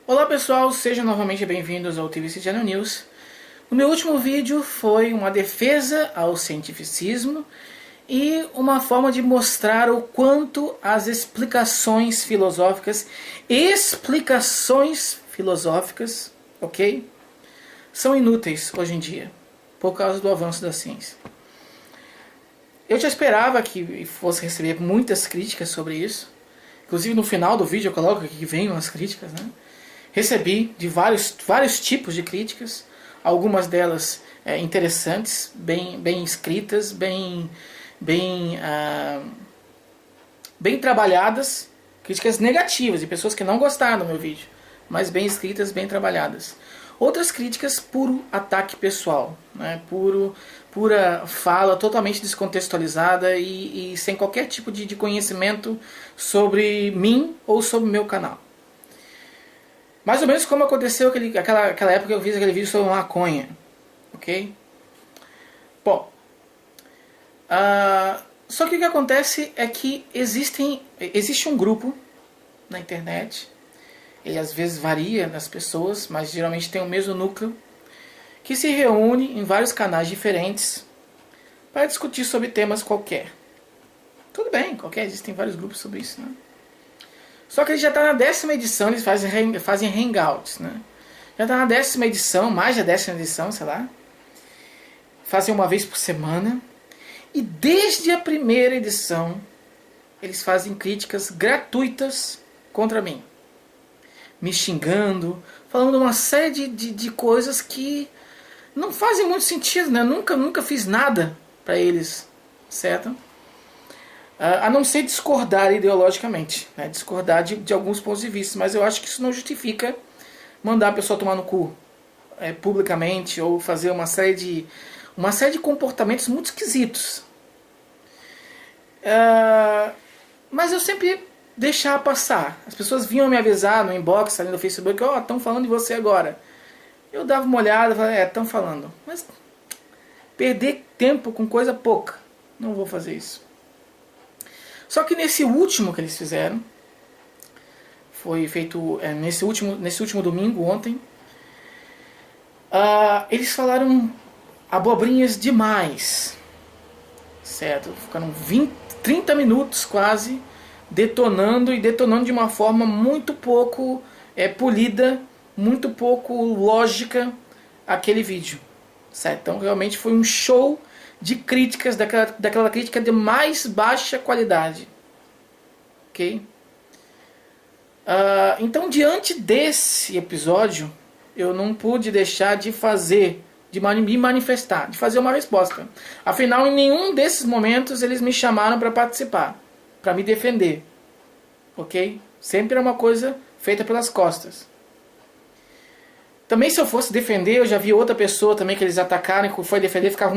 Olá pessoal, sejam novamente bem-vindos ao TVC Channel News. O meu último vídeo foi uma defesa ao cientificismo e uma forma de mostrar o quanto as explicações filosóficas, ok? São inúteis hoje em dia, por causa do avanço da ciência. Eu já esperava que fosse receber muitas críticas sobre isso. Inclusive no final do vídeo eu coloco que venham as críticas, né? Recebi de vários tipos de críticas, algumas delas interessantes, bem escritas, bem trabalhadas, críticas negativas, de pessoas que não gostaram do meu vídeo, mas bem escritas, bem trabalhadas. Outras críticas, puro ataque pessoal, né? Pura fala totalmente descontextualizada e sem qualquer tipo de conhecimento sobre mim ou sobre o meu canal. Mais ou menos como aconteceu aquela época que eu fiz aquele vídeo sobre maconha, ok? Bom, só que o que acontece é que existe um grupo na internet, ele às vezes varia nas pessoas, mas geralmente tem o mesmo núcleo, que se reúne em vários canais diferentes para discutir sobre temas qualquer. Tudo bem, existem vários grupos sobre isso, né? Só que ele já está na 10ª edição, eles fazem hangouts, né? Já está na 10ª edição, mais da 10ª edição, sei lá. Fazem uma vez por semana. E desde a primeira edição, eles fazem críticas gratuitas contra mim. Me xingando, falando uma série de coisas que não fazem muito sentido, né? Nunca fiz nada para eles, certo? A não ser discordar ideologicamente, né? Discordar de alguns pontos de vista, mas eu acho que isso não justifica mandar a pessoa tomar no cu publicamente ou fazer uma série de comportamentos muito esquisitos. Mas eu sempre deixava passar. As pessoas vinham me avisar no inbox ali no Facebook, estão falando de você agora. Eu dava uma olhada e falava, estão falando. Mas perder tempo com coisa pouca, não vou fazer isso. Só que nesse último que eles fizeram, foi feito nesse último domingo, ontem, eles falaram abobrinhas demais, certo? Ficaram 30 minutos quase detonando de uma forma muito pouco polida, muito pouco lógica aquele vídeo, certo? Então realmente foi um show de críticas, daquela crítica de mais baixa qualidade. Ok? Então, diante desse episódio, eu não pude deixar de me manifestar, de fazer uma resposta. Afinal, em nenhum desses momentos eles me chamaram para participar, para me defender. Ok? Sempre era uma coisa feita pelas costas. Também se eu fosse defender, eu já vi outra pessoa também que eles atacaram e foi defender, ficava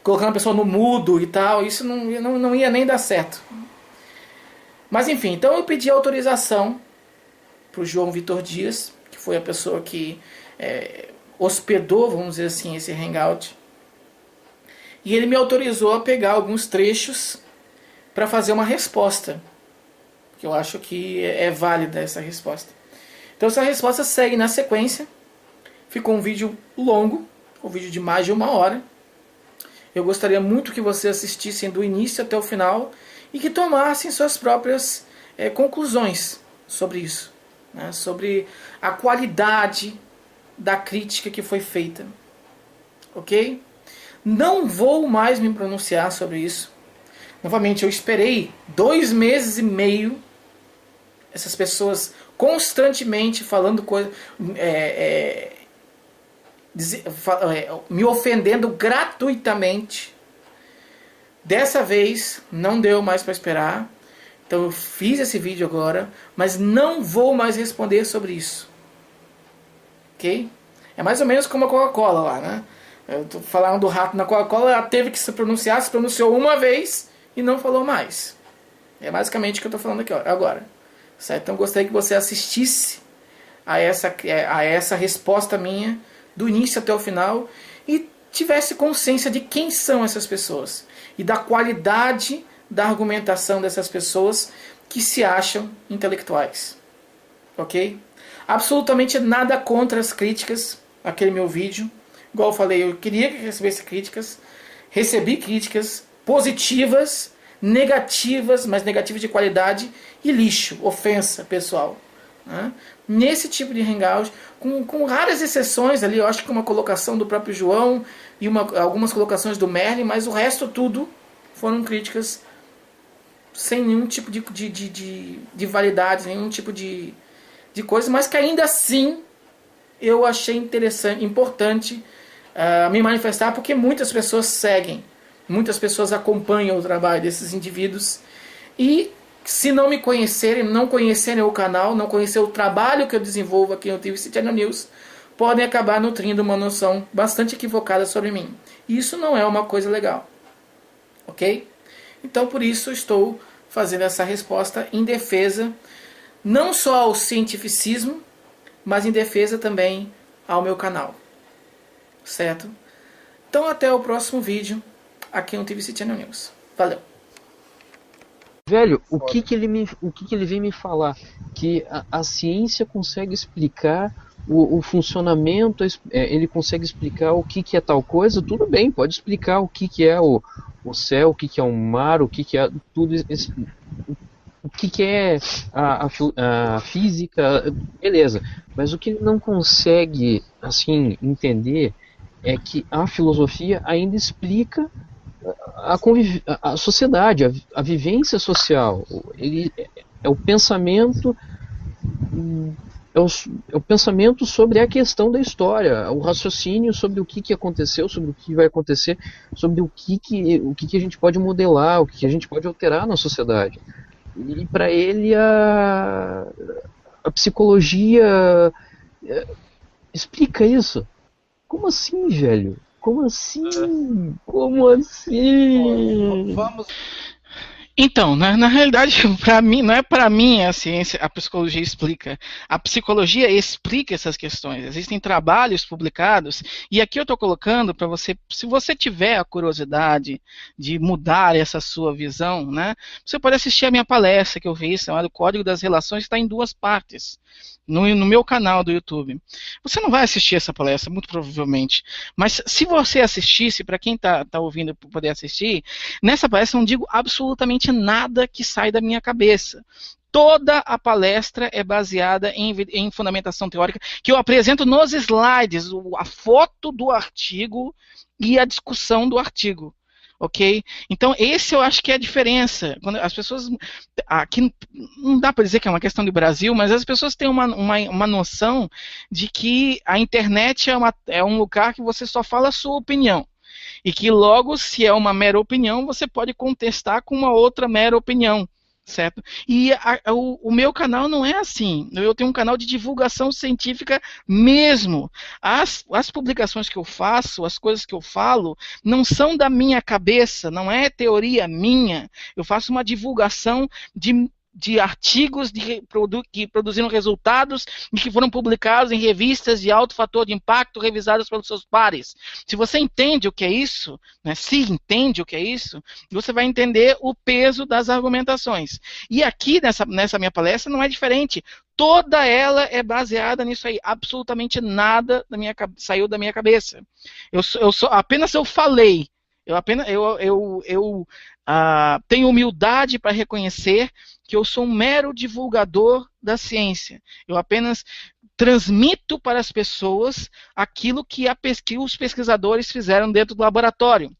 colocando a pessoa no mudo e tal. Isso não ia nem dar certo. Mas enfim, então eu pedi autorização para o João Vitor Dias, que foi a pessoa que hospedou, vamos dizer assim, esse hangout. E ele me autorizou a pegar alguns trechos para fazer uma resposta. Que eu acho que é válida essa resposta. Então essa resposta segue na sequência. Ficou um vídeo longo, um vídeo de mais de 1 hora. Eu gostaria muito que vocês assistissem do início até o final e que tomassem suas próprias conclusões sobre isso, né? Sobre a qualidade da crítica que foi feita. Ok? Não vou mais me pronunciar sobre isso. Novamente, eu esperei 2 meses e meio essas pessoas constantemente falando coisas, me ofendendo gratuitamente. Dessa vez não deu mais para esperar, então eu fiz esse vídeo agora, mas não vou mais responder sobre isso. Ok? É mais ou menos como a Coca-Cola lá, né? Eu tô falando do rato na Coca-Cola, ela teve que se pronunciou uma vez e não falou mais. É basicamente o que eu estou falando aqui agora. Certo? Então eu gostaria que você assistisse a essa resposta minha, do início até o final, e tivesse consciência de quem são essas pessoas e da qualidade da argumentação dessas pessoas que se acham intelectuais. ok? Absolutamente nada contra as críticas, aquele meu vídeo. Igual eu falei, eu queria que recebesse críticas, recebi críticas positivas, negativas, mas negativas de qualidade, e lixo, ofensa pessoal. Né? Nesse tipo de hangout, com raras exceções ali, eu acho que uma colocação do próprio João e algumas colocações do Merlin, mas o resto tudo foram críticas sem nenhum tipo de validade, nenhum tipo de coisa, mas que ainda assim eu achei interessante, importante me manifestar, porque muitas pessoas seguem, muitas pessoas acompanham o trabalho desses indivíduos, e se não me conhecerem, não conhecerem o canal, não conhecer o trabalho que eu desenvolvo aqui no TVC Channel News, podem acabar nutrindo uma noção bastante equivocada sobre mim. E isso não é uma coisa legal. Ok? Então, por isso, estou fazendo essa resposta em defesa, não só ao cientificismo, mas em defesa também ao meu canal. Certo? Então, até o próximo vídeo aqui no TVC Channel News. Valeu! Velho, o que que ele vem me falar? Que a ciência consegue explicar o funcionamento, ele consegue explicar o que é tal coisa, tudo bem, pode explicar o que é o céu, o que é o mar, o que é tudo isso, o que é a física, beleza. Mas o que ele não consegue, assim, entender é que a filosofia ainda explica a sociedade, a vivência social. Ele é o pensamento, é o pensamento sobre a questão da história, o raciocínio sobre o que aconteceu, sobre o que vai acontecer, sobre o que a gente pode modelar, o que a gente pode alterar na sociedade. E para ele a psicologia explica isso. Como assim, velho? Como assim? Como assim? Vamos. Então, na realidade, para mim, não é para mim a ciência, a psicologia explica. A psicologia explica essas questões. Existem trabalhos publicados, e aqui eu estou colocando para você, se você tiver a curiosidade de mudar essa sua visão, né, você pode assistir a minha palestra que eu fiz, chamada Código das Relações, está em 2 partes. No meu canal do YouTube. Você não vai assistir essa palestra, muito provavelmente. Mas se você assistisse, para quem está ouvindo poder assistir, nessa palestra eu não digo absolutamente nada que sai da minha cabeça. Toda a palestra é baseada em fundamentação teórica, que eu apresento nos slides, a foto do artigo e a discussão do artigo. Ok? Então, esse eu acho que é a diferença. Quando as pessoas. Aqui não dá para dizer que é uma questão do Brasil, mas as pessoas têm uma noção de que a internet é um lugar que você só fala a sua opinião. E que logo, se é uma mera opinião, você pode contestar com uma outra mera opinião. Certo? E o meu canal não é assim. Eu tenho um canal de divulgação científica mesmo. As publicações que eu faço, as coisas que eu falo, não são da minha cabeça, não é teoria minha. Eu faço uma divulgação de artigos que produziram resultados e que foram publicados em revistas de alto fator de impacto revisadas pelos seus pares. Se você entende o que é isso, né, se entende o que é isso, você vai entender o peso das argumentações. E aqui, nessa minha palestra, não é diferente. Toda ela é baseada nisso aí. Absolutamente nada saiu da minha cabeça. Apenas eu falei. Eu tenho humildade para reconhecer que eu sou um mero divulgador da ciência. Eu apenas transmito para as pessoas aquilo que os pesquisadores fizeram dentro do laboratório.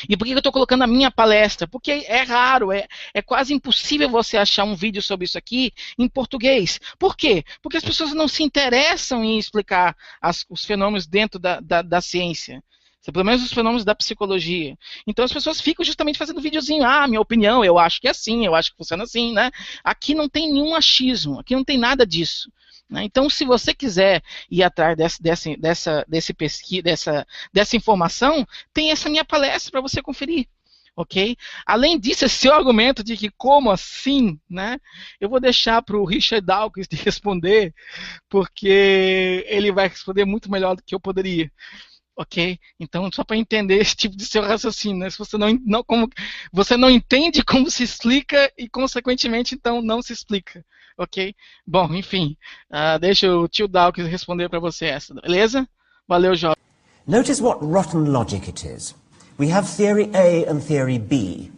E por que eu estou colocando a minha palestra? Porque é raro, é quase impossível você achar um vídeo sobre isso aqui em português. Por quê? Porque as pessoas não se interessam em explicar os fenômenos dentro da ciência. Pelo menos os fenômenos da psicologia. Então as pessoas ficam justamente fazendo videozinho. Minha opinião, eu acho que é assim, eu acho que funciona assim, né? Aqui não tem nenhum achismo, aqui não tem nada disso. Né? Então, se você quiser ir atrás dessa informação, tem essa minha palestra para você conferir. Ok? Além disso, esse argumento de que como assim, né? Eu vou deixar para o Richard Dawkins de responder, porque ele vai responder muito melhor do que eu poderia. Ok? Então, só para entender esse tipo de seu raciocínio, né? Se você você não entende como se explica e, consequentemente, então não se explica. Ok? Bom, enfim, deixa o tio Dawkins responder para você essa, beleza? Valeu, Jorge. Notice what rotten logic it is. We have theory A and theory B.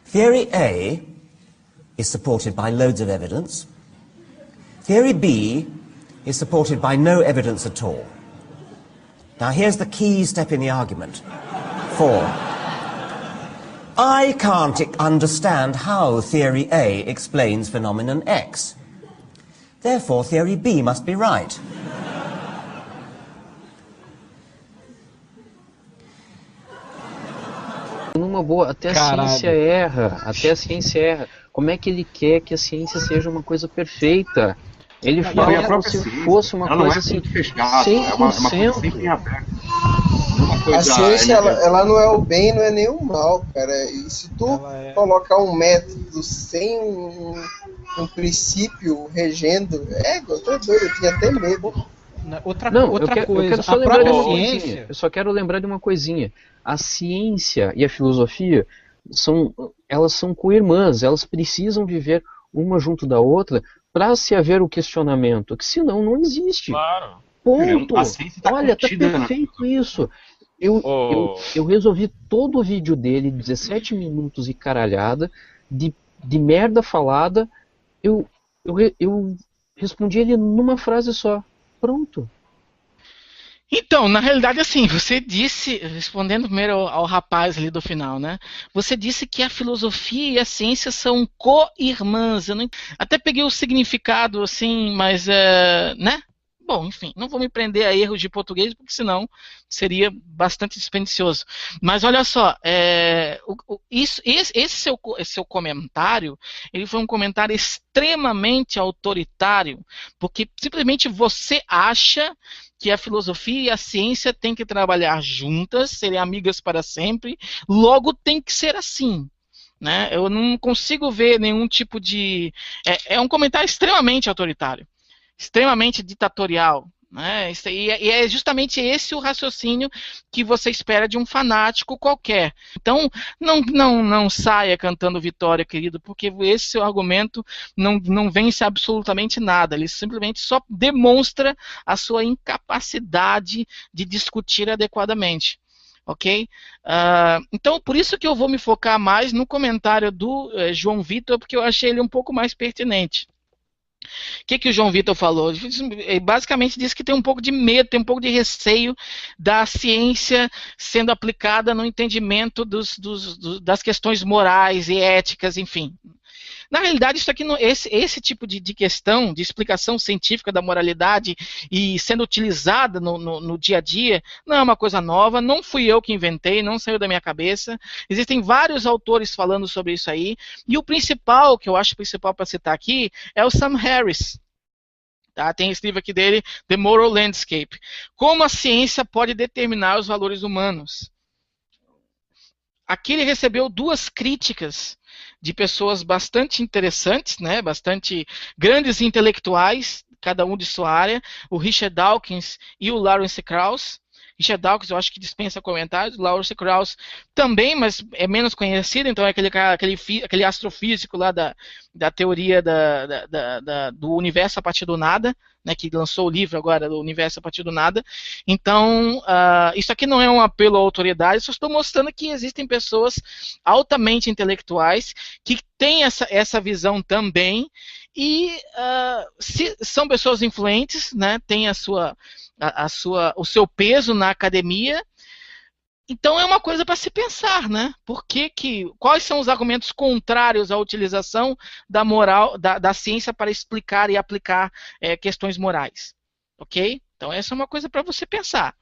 Theory A is supported by loads of evidence. Theory B is supported by no evidence at all. Now here's the key step in the argument. 4. I can't understand how theory A explains phenomenon X. Therefore, theory B must be right. Numa boa, até a ciência erra, Como é que ele quer que a ciência seja uma coisa perfeita? Ele fala como se fosse uma coisa assim, 100%. É uma coisa sempre em aberto. A ciência, ela não é o bem, não é nem o mal, cara. E se tu colocar um método sem um princípio regendo, eu tô doido, eu tinha até medo. Outra coisa, a própria ciência... Eu só quero lembrar de uma coisinha. A ciência e a filosofia, elas são co-irmãs, elas precisam viver uma junto da outra para se haver o questionamento, que senão não existe. Claro. Ponto. Olha, tá perfeito isso. Eu resolvi todo o vídeo dele, 17 minutos e caralhada, de merda falada, eu respondi ele numa frase só. Pronto. Então, na realidade, assim, você disse, respondendo primeiro ao rapaz ali do final, né? Você disse que a filosofia e a ciência são co-irmãs. Eu até peguei o significado, assim, mas, né? Bom, enfim, não vou me prender a erros de português, porque senão seria bastante dispendicioso. Mas olha só, esse seu comentário, ele foi um comentário extremamente autoritário, porque simplesmente você acha que a filosofia e a ciência têm que trabalhar juntas, serem amigas para sempre, logo tem que ser assim. Né? Eu não consigo ver nenhum tipo de... É um comentário extremamente autoritário. Extremamente ditatorial, né? E é justamente esse o raciocínio que você espera de um fanático qualquer. Então, não saia cantando vitória, querido, porque esse seu argumento não vence absolutamente nada. Ele simplesmente só demonstra a sua incapacidade de discutir adequadamente. Ok? Então, por isso que eu vou me focar mais no comentário do João Vitor, porque eu achei ele um pouco mais pertinente. O que o João Vitor falou? Ele basicamente disse que tem um pouco de medo, tem um pouco de receio da ciência sendo aplicada no entendimento das questões morais e éticas, enfim. Na realidade, isso aqui, esse tipo de questão, de explicação científica da moralidade e sendo utilizada no dia a dia, não é uma coisa nova, não fui eu que inventei, não saiu da minha cabeça. Existem vários autores falando sobre isso aí, e o principal, que eu acho principal para citar aqui, é o Sam Harris. Tá? Tem esse livro aqui dele, The Moral Landscape. Como a ciência pode determinar os valores humanos. Aqui ele recebeu 2 críticas de pessoas bastante interessantes, né, bastante grandes intelectuais, cada um de sua área, o Richard Dawkins e o Lawrence Krauss. Richard Dawkins eu acho que dispensa comentários, o Lawrence Krauss também, mas é menos conhecido, então é aquele astrofísico lá da teoria do universo a partir do nada, né, que lançou o livro agora do universo a partir do nada. Então, isso aqui não é um apelo à autoridade, só estou mostrando que existem pessoas altamente intelectuais que têm essa visão também, e são pessoas influentes, né, têm o seu peso na academia. Então é uma coisa para se pensar, né? Quais são os argumentos contrários à utilização da moral, da ciência para explicar e aplicar questões morais, ok? Então essa é uma coisa para você pensar.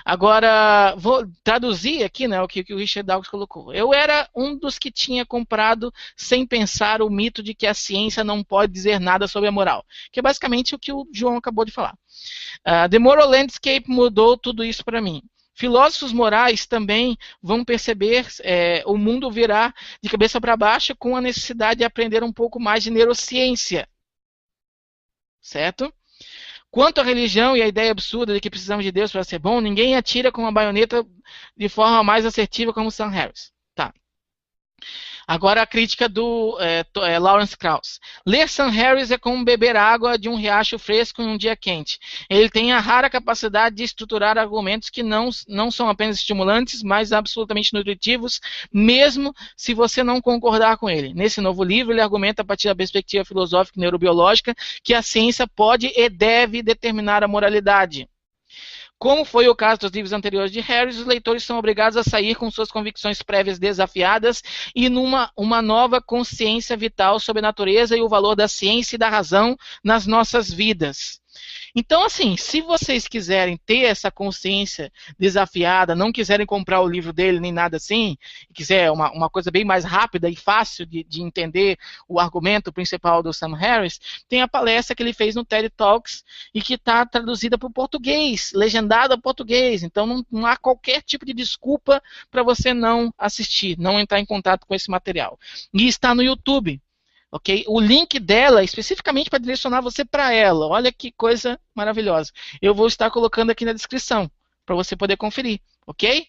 Agora, vou traduzir aqui, né, o que o Richard Dawkins colocou. Eu era um dos que tinha comprado sem pensar o mito de que a ciência não pode dizer nada sobre a moral, que é basicamente o que o João acabou de falar. The Moral Landscape mudou tudo isso para mim. Filósofos morais também vão perceber o mundo virar de cabeça para baixo com a necessidade de aprender um pouco mais de neurociência. Certo? Quanto à religião e à ideia absurda de que precisamos de Deus para ser bom, ninguém atira com uma baioneta de forma mais assertiva como Sam Harris. Tá. Agora a crítica do Lawrence Krauss. Ler Sam Harris é como beber água de um riacho fresco em um dia quente. Ele tem a rara capacidade de estruturar argumentos que não são apenas estimulantes, mas absolutamente nutritivos, mesmo se você não concordar com ele. Nesse novo livro, ele argumenta a partir da perspectiva filosófica e neurobiológica que a ciência pode e deve determinar a moralidade. Como foi o caso dos livros anteriores de Harris, os leitores são obrigados a sair com suas convicções prévias desafiadas e uma nova consciência vital sobre a natureza e o valor da ciência e da razão nas nossas vidas. Então, assim, se vocês quiserem ter essa consciência desafiada, não quiserem comprar o livro dele nem nada assim, quiser uma coisa bem mais rápida e fácil de entender o argumento principal do Sam Harris, tem a palestra que ele fez no TED Talks e que está traduzida para o português, legendada ao português. Então, não há qualquer tipo de desculpa para você não assistir, não entrar em contato com esse material. E está no YouTube. Okay? O link dela, especificamente para direcionar você para ela. Olha que coisa maravilhosa. Eu vou estar colocando aqui na descrição, para você poder conferir. Ok?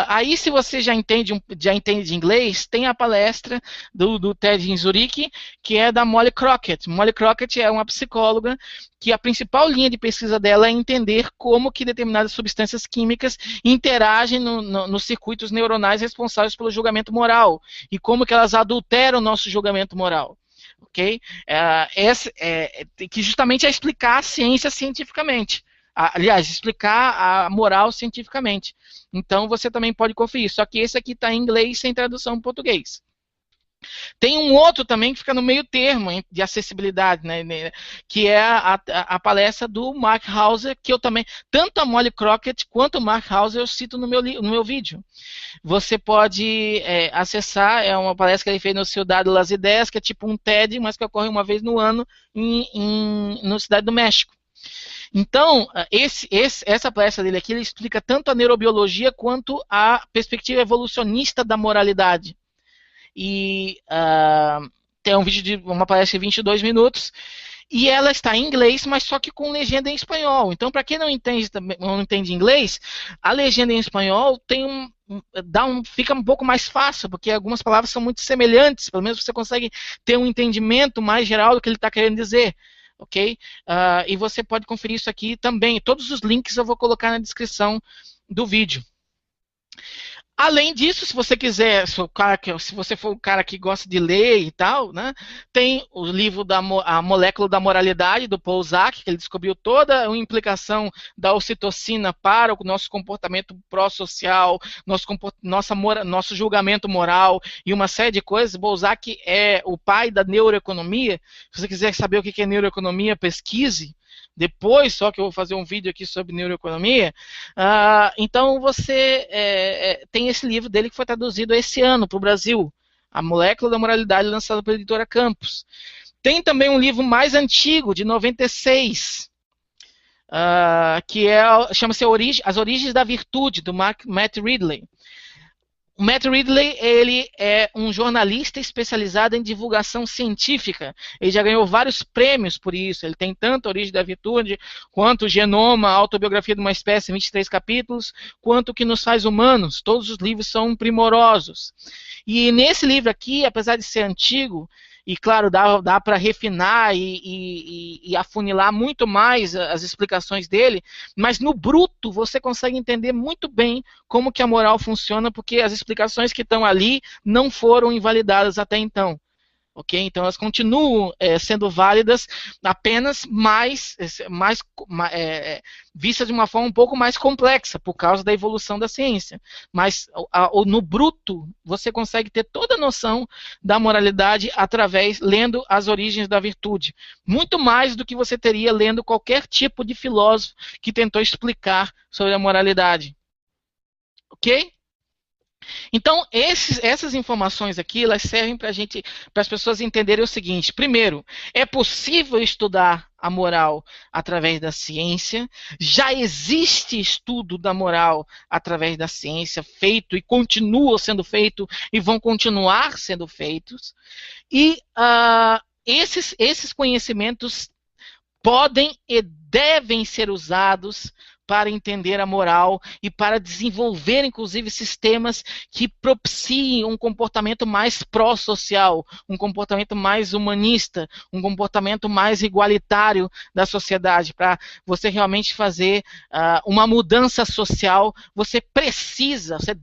Aí, se você já entende de inglês, tem a palestra do TED em Zurique, que é da Molly Crockett. Molly Crockett é uma psicóloga que a principal linha de pesquisa dela é entender como que determinadas substâncias químicas interagem nos circuitos neuronais responsáveis pelo julgamento moral e como que elas adulteram o nosso julgamento moral. Ok? Que justamente é explicar a ciência cientificamente. Aliás, explicar a moral cientificamente. Então, você também pode conferir. Só que esse aqui está em inglês sem tradução em português. Tem um outro também que fica no meio termo de acessibilidade, né, que é a palestra do Mark Hauser, que eu também, tanto a Molly Crockett quanto o Mark Hauser eu cito no meu vídeo. Você pode acessar, é uma palestra que ele fez no Ciudad das Ideias, que é tipo um TED, mas que ocorre uma vez no ano na Cidade do México. Então, essa palestra dele aqui, ele explica tanto a neurobiologia quanto a perspectiva evolucionista da moralidade. E tem um vídeo de uma palestra de 22 minutos, e ela está em inglês, mas só que com legenda em espanhol. Então, para quem não entende inglês, a legenda em espanhol fica um pouco mais fácil, porque algumas palavras são muito semelhantes, pelo menos você consegue ter um entendimento mais geral do que ele está querendo dizer. Ok? E você pode conferir isso aqui também. Todos os links eu vou colocar na descrição do vídeo. Além disso, se você quiser, se você for o cara que gosta de ler e tal, né, tem o livro A Molécula da Moralidade, do Paul Zak, que ele descobriu toda a implicação da ocitocina para o nosso comportamento pró-social, nosso julgamento moral e uma série de coisas. O Paul Zak é o pai da neuroeconomia. Se você quiser saber o que é neuroeconomia, pesquise. Depois, só que eu vou fazer um vídeo aqui sobre neuroeconomia. Então, você tem esse livro dele que foi traduzido esse ano para o Brasil, A Molécula da Moralidade, lançado pela editora Campos. Tem também um livro mais antigo, de 96, que chama-se As Origens da Virtude, do Matt Ridley. O Matt Ridley, ele é um jornalista especializado em divulgação científica. Ele já ganhou vários prêmios por isso. Ele tem tanto a Origem da Virtude, quanto o Genoma, a Autobiografia de uma Espécie, 23 capítulos, quanto o que nos faz humanos. Todos os livros são primorosos. E nesse livro aqui, apesar de ser antigo, e claro, dá para refinar e afunilar muito mais as explicações dele, mas no bruto você consegue entender muito bem como que a moral funciona, porque as explicações que estão ali não foram invalidadas até então. Okay? Então elas continuam sendo válidas, apenas vistas de uma forma um pouco mais complexa, por causa da evolução da ciência. Mas no bruto, você consegue ter toda a noção da moralidade lendo As Origens da Virtude. Muito mais do que você teria lendo qualquer tipo de filósofo que tentou explicar sobre a moralidade. Ok? Então, essas informações aqui, elas servem para as pessoas entenderem o seguinte. Primeiro, é possível estudar a moral através da ciência. Já existe estudo da moral através da ciência feito e continua sendo feito e vão continuar sendo feitos. E esses conhecimentos podem e devem ser usados para entender a moral e para desenvolver, inclusive, sistemas que propiciem um comportamento mais pró-social, um comportamento mais humanista, um comportamento mais igualitário da sociedade. Para você realmente fazer uma mudança social, você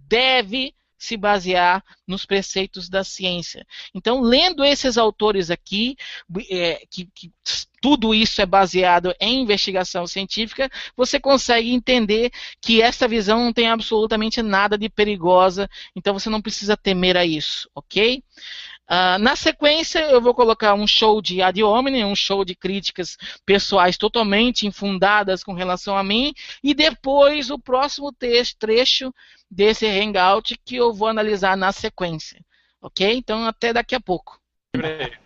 deve se basear nos preceitos da ciência. Então, lendo esses autores aqui, que tudo isso é baseado em investigação científica, você consegue entender que essa visão não tem absolutamente nada de perigosa, então você não precisa temer a isso, ok? Na sequência, eu vou colocar um show de ad hominem, um show de críticas pessoais totalmente infundadas com relação a mim, e depois o próximo trecho desse hangout que eu vou analisar na sequência, ok? Então, até daqui a pouco.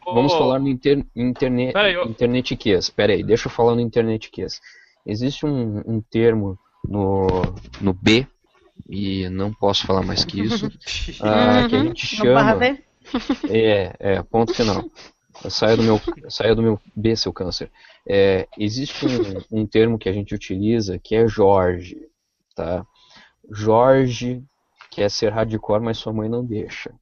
Vamos falar no Internet Quiz. Espera aí, deixa eu falar no Internet Quiz. Existe um termo no B, e não posso falar mais que isso, que a gente chama... ponto final. Saia do meu B, seu câncer. Existe um termo que a gente utiliza que é Jorge, tá? Jorge quer ser hardcore, mas sua mãe não deixa.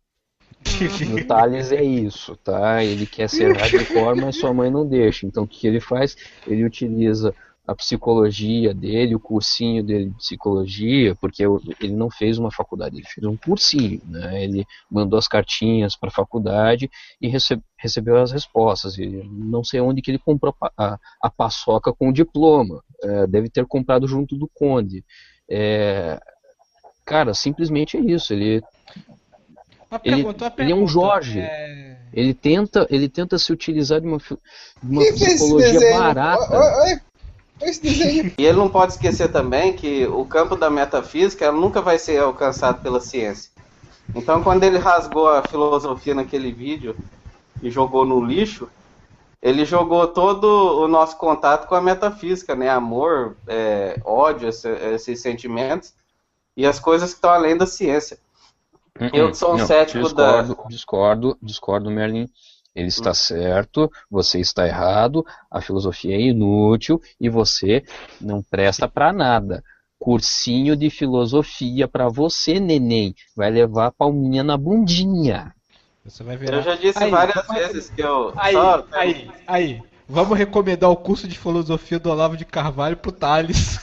No Thales é isso, tá? Ele quer ser hardcore, mas sua mãe não deixa. Então o que ele faz? Ele utiliza a psicologia dele, o cursinho dele de psicologia, porque ele não fez uma faculdade, ele fez um cursinho, né? Ele mandou as cartinhas para a faculdade e recebeu as respostas. E não sei onde que ele comprou a paçoca com o diploma. Deve ter comprado junto do Conde. Cara, simplesmente é isso. Ele é um Jorge. Ele tenta se utilizar de uma psicologia barata. E ele não pode esquecer também que o campo da metafísica nunca vai ser alcançado pela ciência. Então, quando ele rasgou a filosofia naquele vídeo e jogou no lixo, ele jogou todo o nosso contato com a metafísica, né? Amor, ódio, esses sentimentos e as coisas que estão além da ciência. Eu sou um cético Discordo, Merlin. Ele está certo, você está errado, a filosofia é inútil e você não presta para nada. Cursinho de filosofia para você, neném. Vai levar a palminha na bundinha. Você vai virar... Eu já disse várias vezes que eu... Aí. Vamos recomendar o curso de filosofia do Olavo de Carvalho pro Thales.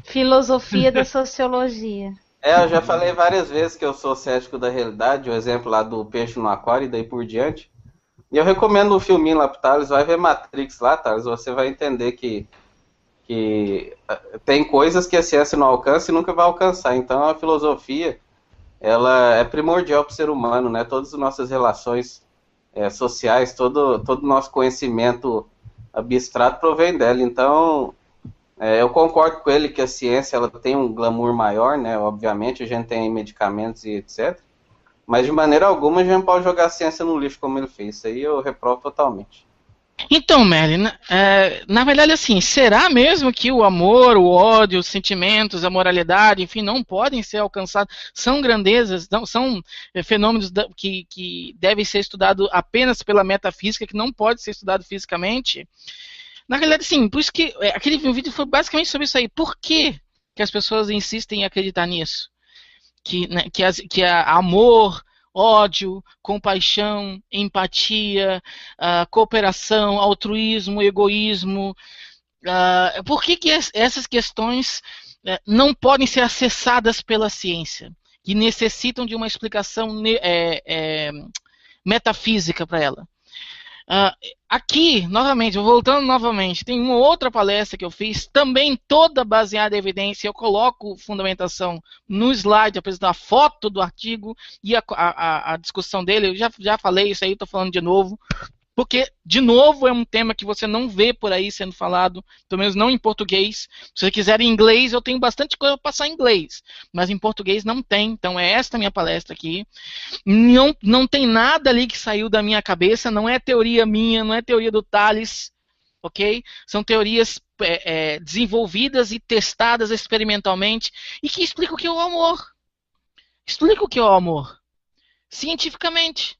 Filosofia da sociologia. Eu já falei várias vezes que eu sou cético da realidade, o exemplo lá do peixe no aquário e daí por diante. E eu recomendo o filminho lá pro Thales, vai ver Matrix lá, Thales, você vai entender que tem coisas que a ciência não alcança e nunca vai alcançar. Então a filosofia, ela é primordial para o ser humano, né? Todas as nossas relações sociais, todo o nosso conhecimento abstrato provém dela. Então... eu concordo com ele que a ciência ela tem um glamour maior, né? Obviamente, a gente tem medicamentos e etc. Mas de maneira alguma a gente não pode jogar a ciência no lixo como ele fez. Isso aí eu reprovo totalmente. Então, Merlin, na verdade, assim, será mesmo que o amor, o ódio, os sentimentos, a moralidade, enfim, não podem ser alcançados? São grandezas, são fenômenos que devem ser estudados apenas pela metafísica, que não pode ser estudado fisicamente? Na realidade, sim, por isso que aquele vídeo foi basicamente sobre isso aí. Por que as pessoas insistem em acreditar nisso? Que amor, ódio, compaixão, empatia, cooperação, altruísmo, egoísmo. Por que essas questões não podem ser acessadas pela ciência? Que necessitam de uma explicação metafísica para ela. Aqui, novamente, voltando novamente, tem uma outra palestra que eu fiz, também toda baseada em evidência. Eu coloco fundamentação no slide, apresentando a foto do artigo e a discussão dele. Eu já falei isso aí, estou falando de novo. Porque, de novo, é um tema que você não vê por aí sendo falado, pelo menos não em português. Se você quiser em inglês, eu tenho bastante coisa para passar em inglês, mas em português não tem. Então é esta a minha palestra aqui. Não tem nada ali que saiu da minha cabeça, não é teoria minha, não é teoria do Thales, ok? São teorias desenvolvidas e testadas experimentalmente e que explicam o que é o amor. Explica o que é o amor, cientificamente.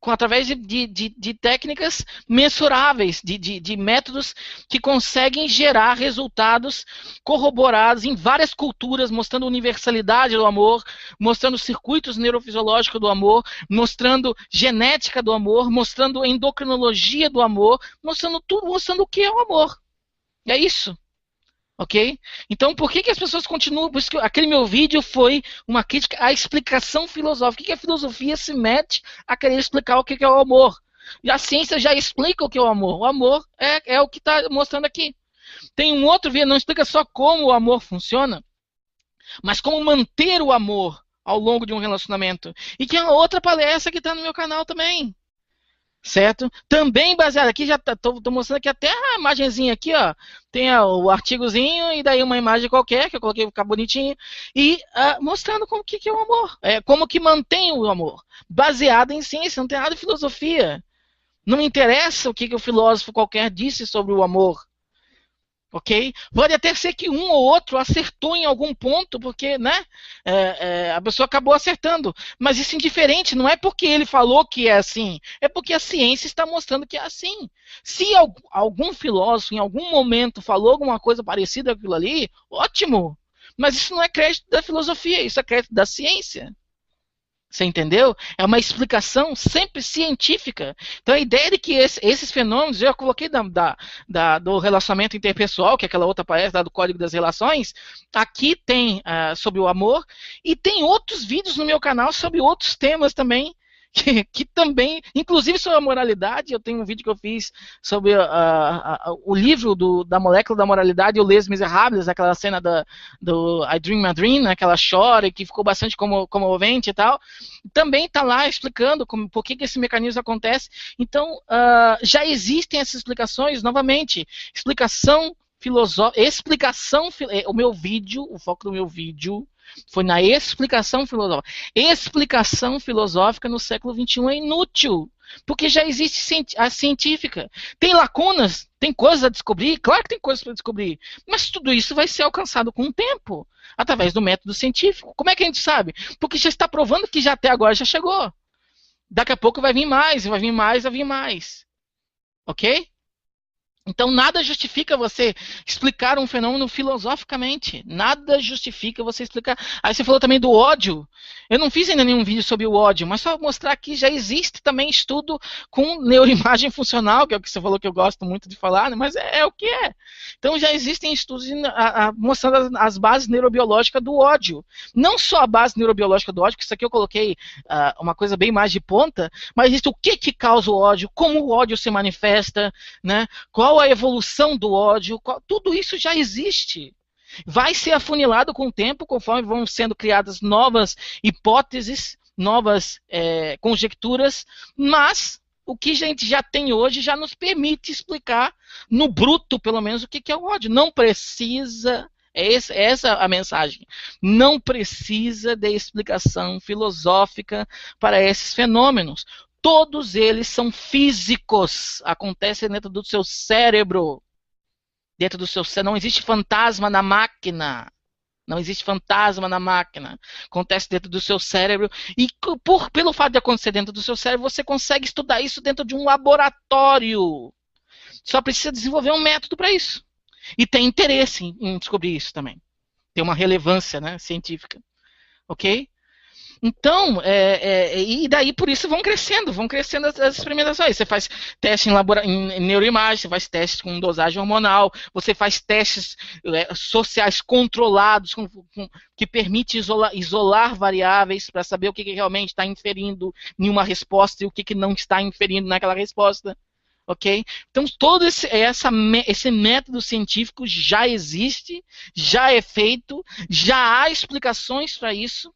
através de técnicas mensuráveis, de métodos que conseguem gerar resultados corroborados em várias culturas, mostrando a universalidade do amor, mostrando circuitos neurofisiológicos do amor, mostrando genética do amor, mostrando endocrinologia do amor, mostrando tudo, mostrando o que é o amor. É isso. Ok? Então, por que as pessoas continuam... Por isso que aquele meu vídeo foi uma crítica à explicação filosófica. Por que a filosofia se mete a querer explicar o que é o amor? E a ciência já explica o que é o amor. O amor é o que está mostrando aqui. Tem um outro vídeo, não explica só como o amor funciona, mas como manter o amor ao longo de um relacionamento. E que é uma outra palestra que está no meu canal também. Certo? Também baseado aqui, já estou mostrando aqui até a imagenzinha aqui, ó. Tem o artigozinho e daí uma imagem qualquer que eu coloquei para ficar bonitinho e mostrando como que é o amor, como que mantém o amor, baseado em ciência, não tem nada de filosofia. Não me interessa o que o filósofo qualquer disse sobre o amor. Ok? Pode até ser que um ou outro acertou em algum ponto, porque né, a pessoa acabou acertando. Mas isso é indiferente, não é porque ele falou que é assim, é porque a ciência está mostrando que é assim. Se algum filósofo em algum momento falou alguma coisa parecida com aquilo ali, ótimo. Mas isso não é crédito da filosofia, isso é crédito da ciência. Você entendeu? É uma explicação sempre científica. Então a ideia de que esses fenômenos, eu coloquei do relacionamento interpessoal, que é aquela outra palestra do Código das Relações, aqui tem sobre o amor, e tem outros vídeos no meu canal sobre outros temas também, que também, inclusive sobre a moralidade. Eu tenho um vídeo que eu fiz sobre o livro da molécula da moralidade, o Les Miserables, aquela cena do I Dream My Dream, né, que ela chora e que ficou bastante comovente e tal. Também está lá explicando por que esse mecanismo acontece. Então, já existem essas explicações, novamente, explicação filosófica, o meu vídeo, o foco do meu vídeo foi na explicação filosófica. Explicação filosófica no século XXI é inútil, porque já existe a científica. Tem lacunas, tem coisas a descobrir, claro que tem coisas para descobrir, mas tudo isso vai ser alcançado com o tempo, através do método científico. Como é que a gente sabe? Porque já está provando que já até agora já chegou. Daqui a pouco vai vir mais, vai vir mais, vai vir mais. Ok? Então, nada justifica você explicar um fenômeno filosoficamente. Nada justifica você explicar. Aí você falou também do ódio. Eu não fiz ainda nenhum vídeo sobre o ódio, mas só mostrar que já existe também estudo com neuroimagem funcional, que é o que você falou que eu gosto muito de falar, né? Mas é o que é. Então, já existem estudos mostrando as bases neurobiológicas do ódio. Não só a base neurobiológica do ódio, que isso aqui eu coloquei uma coisa bem mais de ponta, mas existe o que causa o ódio, como o ódio se manifesta, né? Qual a evolução do ódio, tudo isso já existe. Vai ser afunilado com o tempo, conforme vão sendo criadas novas hipóteses, novas conjecturas, mas o que a gente já tem hoje já nos permite explicar, no bruto pelo menos, o que é o ódio. Não precisa, essa a mensagem, não precisa de explicação filosófica para esses fenômenos. Todos eles são físicos, acontecem dentro do seu cérebro. Dentro do seu cérebro. Não existe fantasma na máquina. Não existe fantasma na máquina. Acontece dentro do seu cérebro. E pelo fato de acontecer dentro do seu cérebro, você consegue estudar isso dentro de um laboratório. Só precisa desenvolver um método para isso. E tem interesse em descobrir isso também. Tem uma relevância, né, científica. Ok? Então, e daí por isso vão crescendo as experimentações. Você faz teste em neuroimagem, você faz testes com dosagem hormonal, você faz testes sociais controlados, que permite isolar variáveis para saber o que realmente está inferindo em uma resposta e o que não está inferindo naquela resposta. Ok? Então, todo esse método científico já existe, já é feito, já há explicações para isso.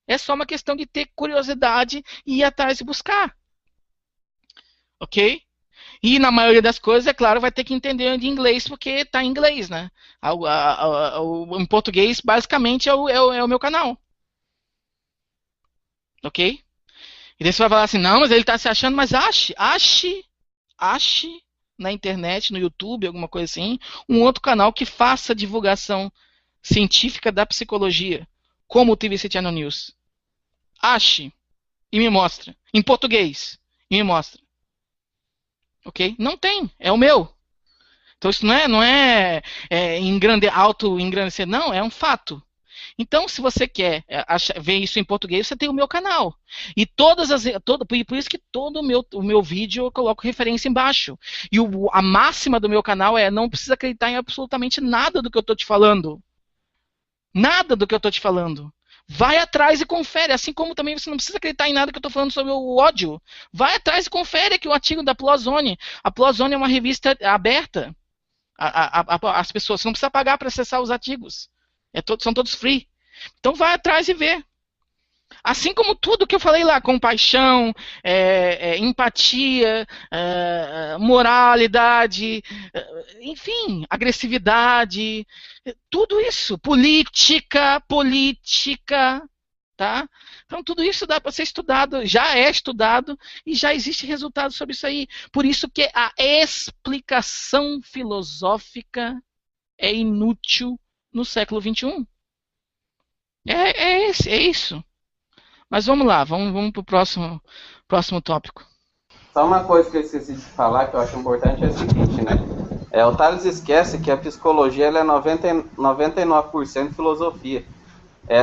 É só uma questão de ter curiosidade e ir atrás e buscar. Ok? E na maioria das coisas, é claro, vai ter que entender de inglês, porque está em inglês, né? Em português, basicamente, é o meu canal. Ok? E daí você vai falar assim, não, mas ele está se achando, mas ache na internet, no YouTube, alguma coisa assim, um outro canal que faça divulgação científica da psicologia, como o TVC Channel News. Ache. e me mostra. Em português e me mostra. Ok? Não tem. É o meu. Então isso não é auto-engrandecer. Não, é um fato. Então, se você quer ver isso em português, você tem o meu canal. E por isso que todo o meu vídeo eu coloco referência embaixo. E a máxima do meu canal é: não precisa acreditar em absolutamente nada do que eu estou te falando. Nada do que eu estou te falando. Vai atrás e confere. Assim como também você não precisa acreditar em nada que eu estou falando sobre o ódio. Vai atrás e confere aqui o artigo da Plozone. A Plozone é uma revista aberta. As pessoas, você não precisa pagar para acessar os artigos. São todos free. Então vai atrás e vê. Assim como tudo que eu falei lá: compaixão, empatia, moralidade, enfim, agressividade, tudo isso, política, tá? Então tudo isso dá para ser estudado, já é estudado e já existe resultado sobre isso aí. Por isso que a explicação filosófica é inútil no século XXI. É isso. Mas vamos lá, vamos para o próximo tópico. Só uma coisa que eu esqueci de falar, que eu acho importante, é o seguinte, né? O Tales esquece que a psicologia ela é 99% filosofia.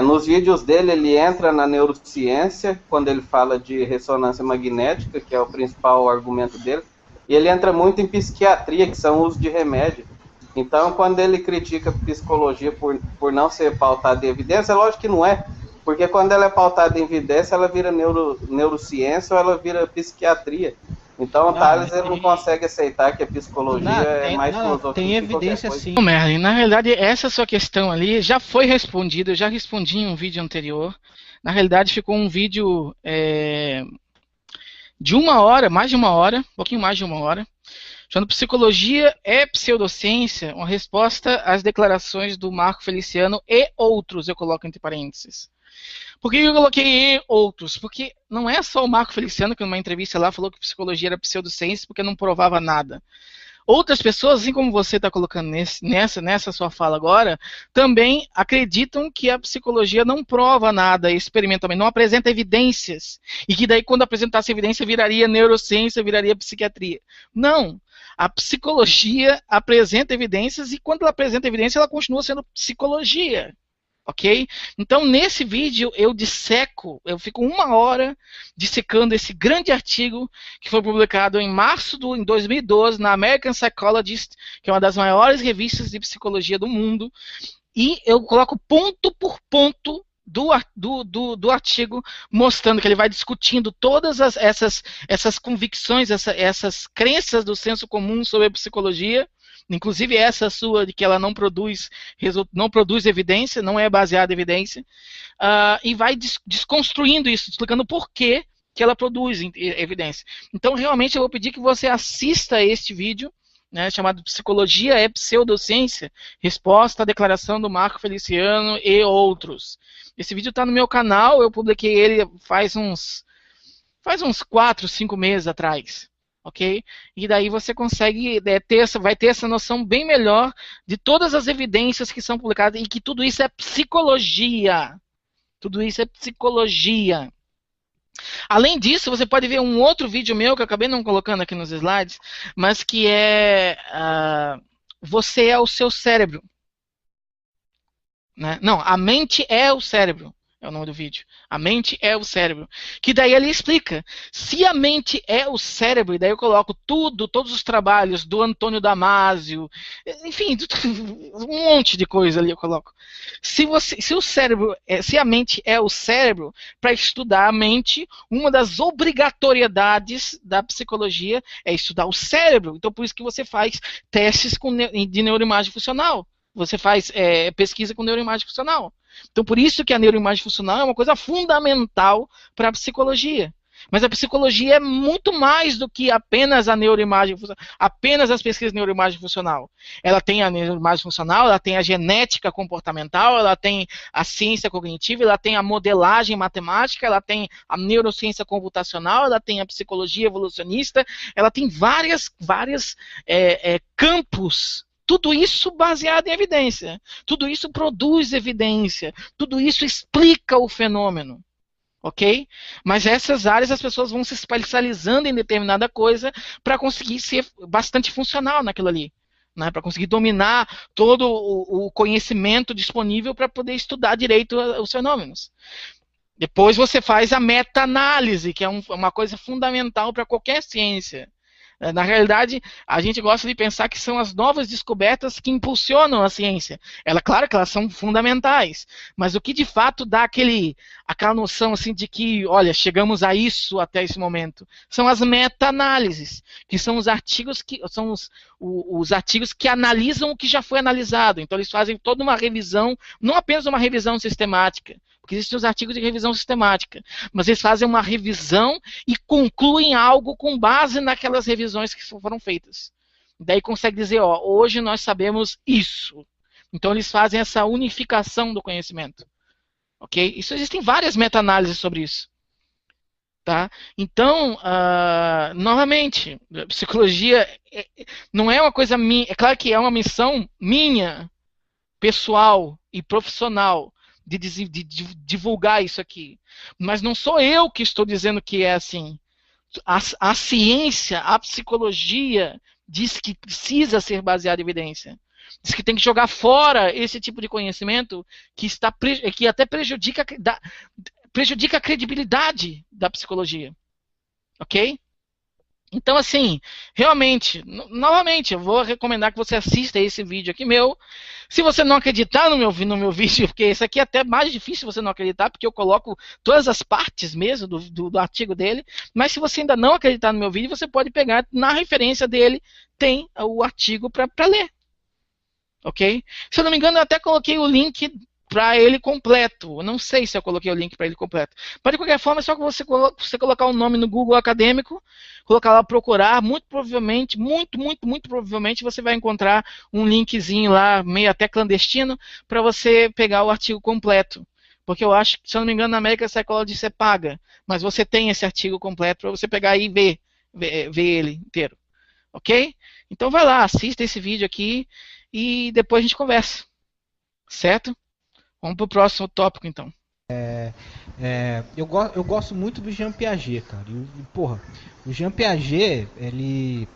Nos vídeos dele, ele entra na neurociência, quando ele fala de ressonância magnética, que é o principal argumento dele, e ele entra muito em psiquiatria, que são o uso de remédio. Então, quando ele critica a psicologia por não ser pautada em evidência, lógico que não é. Porque quando ela é pautada em evidência, ela vira neurociência ou ela vira psiquiatria. Então o Tales não consegue aceitar que a psicologia é mais filosofia. Tem evidência sim. Merlin, na realidade, essa sua questão ali já foi respondida, eu já respondi em um vídeo anterior. Na realidade, ficou um vídeo de 1 hora, mais de 1 hora, um pouquinho mais de 1 hora, chamando Psicologia é Pseudociência, uma resposta às declarações do Marco Feliciano e outros, eu coloco entre parênteses. Por que eu coloquei outros? Porque não é só o Marco Feliciano que numa entrevista lá falou que psicologia era pseudociência porque não provava nada. Outras pessoas, assim como você está colocando nessa sua fala agora, também acreditam que a psicologia não prova nada experimentalmente, não apresenta evidências. E que daí, quando apresentasse evidência, viraria neurociência, viraria psiquiatria. Não. A psicologia apresenta evidências e quando ela apresenta evidência, ela continua sendo psicologia. Ok? Então, nesse vídeo, eu fico 1 hora dissecando esse grande artigo que foi publicado em março de 2012 na American Psychologist, que é uma das maiores revistas de psicologia do mundo, e eu coloco ponto por ponto do artigo, mostrando que ele vai discutindo todas essas convicções, essas crenças do senso comum sobre a psicologia, inclusive essa sua de que ela não produz evidência, não é baseada em evidência, e vai desconstruindo isso, explicando por que ela produz evidência. Então, realmente, eu vou pedir que você assista a este vídeo, né, chamado Psicologia é Pseudociência, resposta à declaração do Marco Feliciano e outros. Esse vídeo está no meu canal, eu publiquei ele faz uns 4, 5 meses atrás. Ok? E daí você consegue vai ter essa noção bem melhor de todas as evidências que são publicadas e que tudo isso é psicologia. Tudo isso é psicologia. Além disso, você pode ver um outro vídeo meu que eu acabei não colocando aqui nos slides, mas que é você é o seu cérebro. Né? Não, a mente é o cérebro. É o nome do vídeo. A mente é o cérebro. Que daí ele explica. Se a mente é o cérebro, e daí eu coloco todos os trabalhos do Antônio Damasio, enfim, um monte de coisa ali eu coloco. Se a mente é o cérebro, para estudar a mente, uma das obrigatoriedades da psicologia é estudar o cérebro. Então por isso que você faz testes de neuroimagem funcional. Você faz pesquisa com neuroimagem funcional. Então, por isso que a neuroimagem funcional é uma coisa fundamental para a psicologia. Mas a psicologia é muito mais do que apenas a neuroimagem funcional, apenas as pesquisas de neuroimagem funcional. Ela tem a neuroimagem funcional, ela tem a genética comportamental, ela tem a ciência cognitiva, ela tem a modelagem matemática, ela tem a neurociência computacional, ela tem a psicologia evolucionista, ela tem vários campos. Tudo isso baseado em evidência. Tudo isso produz evidência. Tudo isso explica o fenômeno. ok? Mas essas áreas as pessoas vão se especializando em determinada coisa para conseguir ser bastante funcional naquilo ali. Né, para conseguir dominar todo o conhecimento disponível para poder estudar direito os fenômenos. Depois você faz a meta-análise, que é uma coisa fundamental para qualquer ciência. Na realidade, a gente gosta de pensar que são as novas descobertas que impulsionam a ciência. Claro que elas são fundamentais, mas o que de fato dá aquela noção assim, de que, olha, chegamos a isso até esse momento, são as meta-análises, que são os artigos os artigos que analisam o que já foi analisado. Então eles fazem toda uma revisão, não apenas uma revisão sistemática, porque existem os artigos de revisão sistemática, mas eles fazem uma revisão e concluem algo com base naquelas revisões que foram feitas. Daí consegue dizer, hoje nós sabemos isso. Então eles fazem essa unificação do conhecimento. Ok? Existem várias meta-análises sobre isso. Tá? Então, novamente, a psicologia não é uma coisa minha, é claro que é uma missão minha, pessoal e profissional, de divulgar isso aqui. Mas não sou eu que estou dizendo que é assim. A ciência, a psicologia, diz que precisa ser baseada em evidência. Diz que tem que jogar fora esse tipo de conhecimento que até prejudica a credibilidade da psicologia. Ok? Então, assim, realmente, novamente, eu vou recomendar que você assista esse vídeo aqui meu. Se você não acreditar no meu vídeo, porque esse aqui é até mais difícil você não acreditar, porque eu coloco todas as partes mesmo do artigo dele, mas se você ainda não acreditar no meu vídeo, você pode pegar, na referência dele, tem o artigo para ler. Ok? Se eu não me engano, eu até coloquei o link para ele completo. Eu não sei se eu coloquei o link para ele completo. Mas de qualquer forma, é só que você colocar o nome no Google Acadêmico, colocar lá procurar, muito provavelmente você vai encontrar um linkzinho lá, meio até clandestino, para você pegar o artigo completo. Porque eu acho que, se eu não me engano, na American Psychology você paga. Mas você tem esse artigo completo para você pegar e ver ele inteiro. Ok? Então vai lá, assista esse vídeo aqui e depois a gente conversa. Certo? Vamos pro próximo tópico, então. Eu gosto muito do Jean Piaget, cara. O Jean Piaget, ele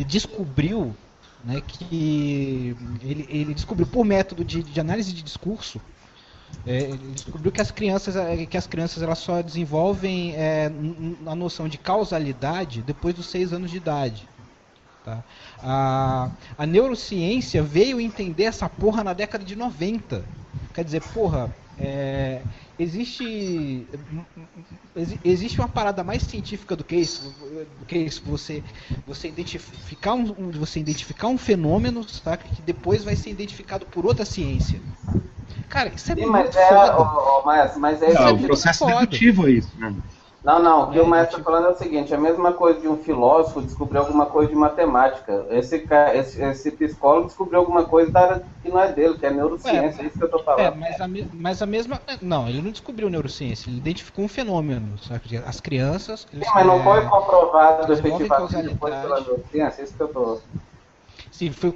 descobriu, né, que ele descobriu por método de análise de discurso, ele descobriu que as crianças elas só desenvolvem a noção de causalidade depois dos 6 anos de idade. Tá? A neurociência veio entender essa porra na década de 90. Quer dizer, existe uma parada mais científica do que isso, você identificar um fenômeno, saca, que depois vai ser identificado por outra ciência. Cara, isso é muito foda. Mas o processo dedutivo é isso, né? Não, o que o Maestro está falando é o seguinte, a mesma coisa de um filósofo descobrir alguma coisa de matemática. Esse psicólogo descobriu alguma coisa da área que não é dele, que é neurociência, é isso que eu estou falando. Mas a mesma... Não, ele não descobriu neurociência, ele identificou um fenômeno, sabe? As crianças... Sim, mas não foi comprovado efetivamente depois pela neurociência, é isso que eu estou... Sim, foi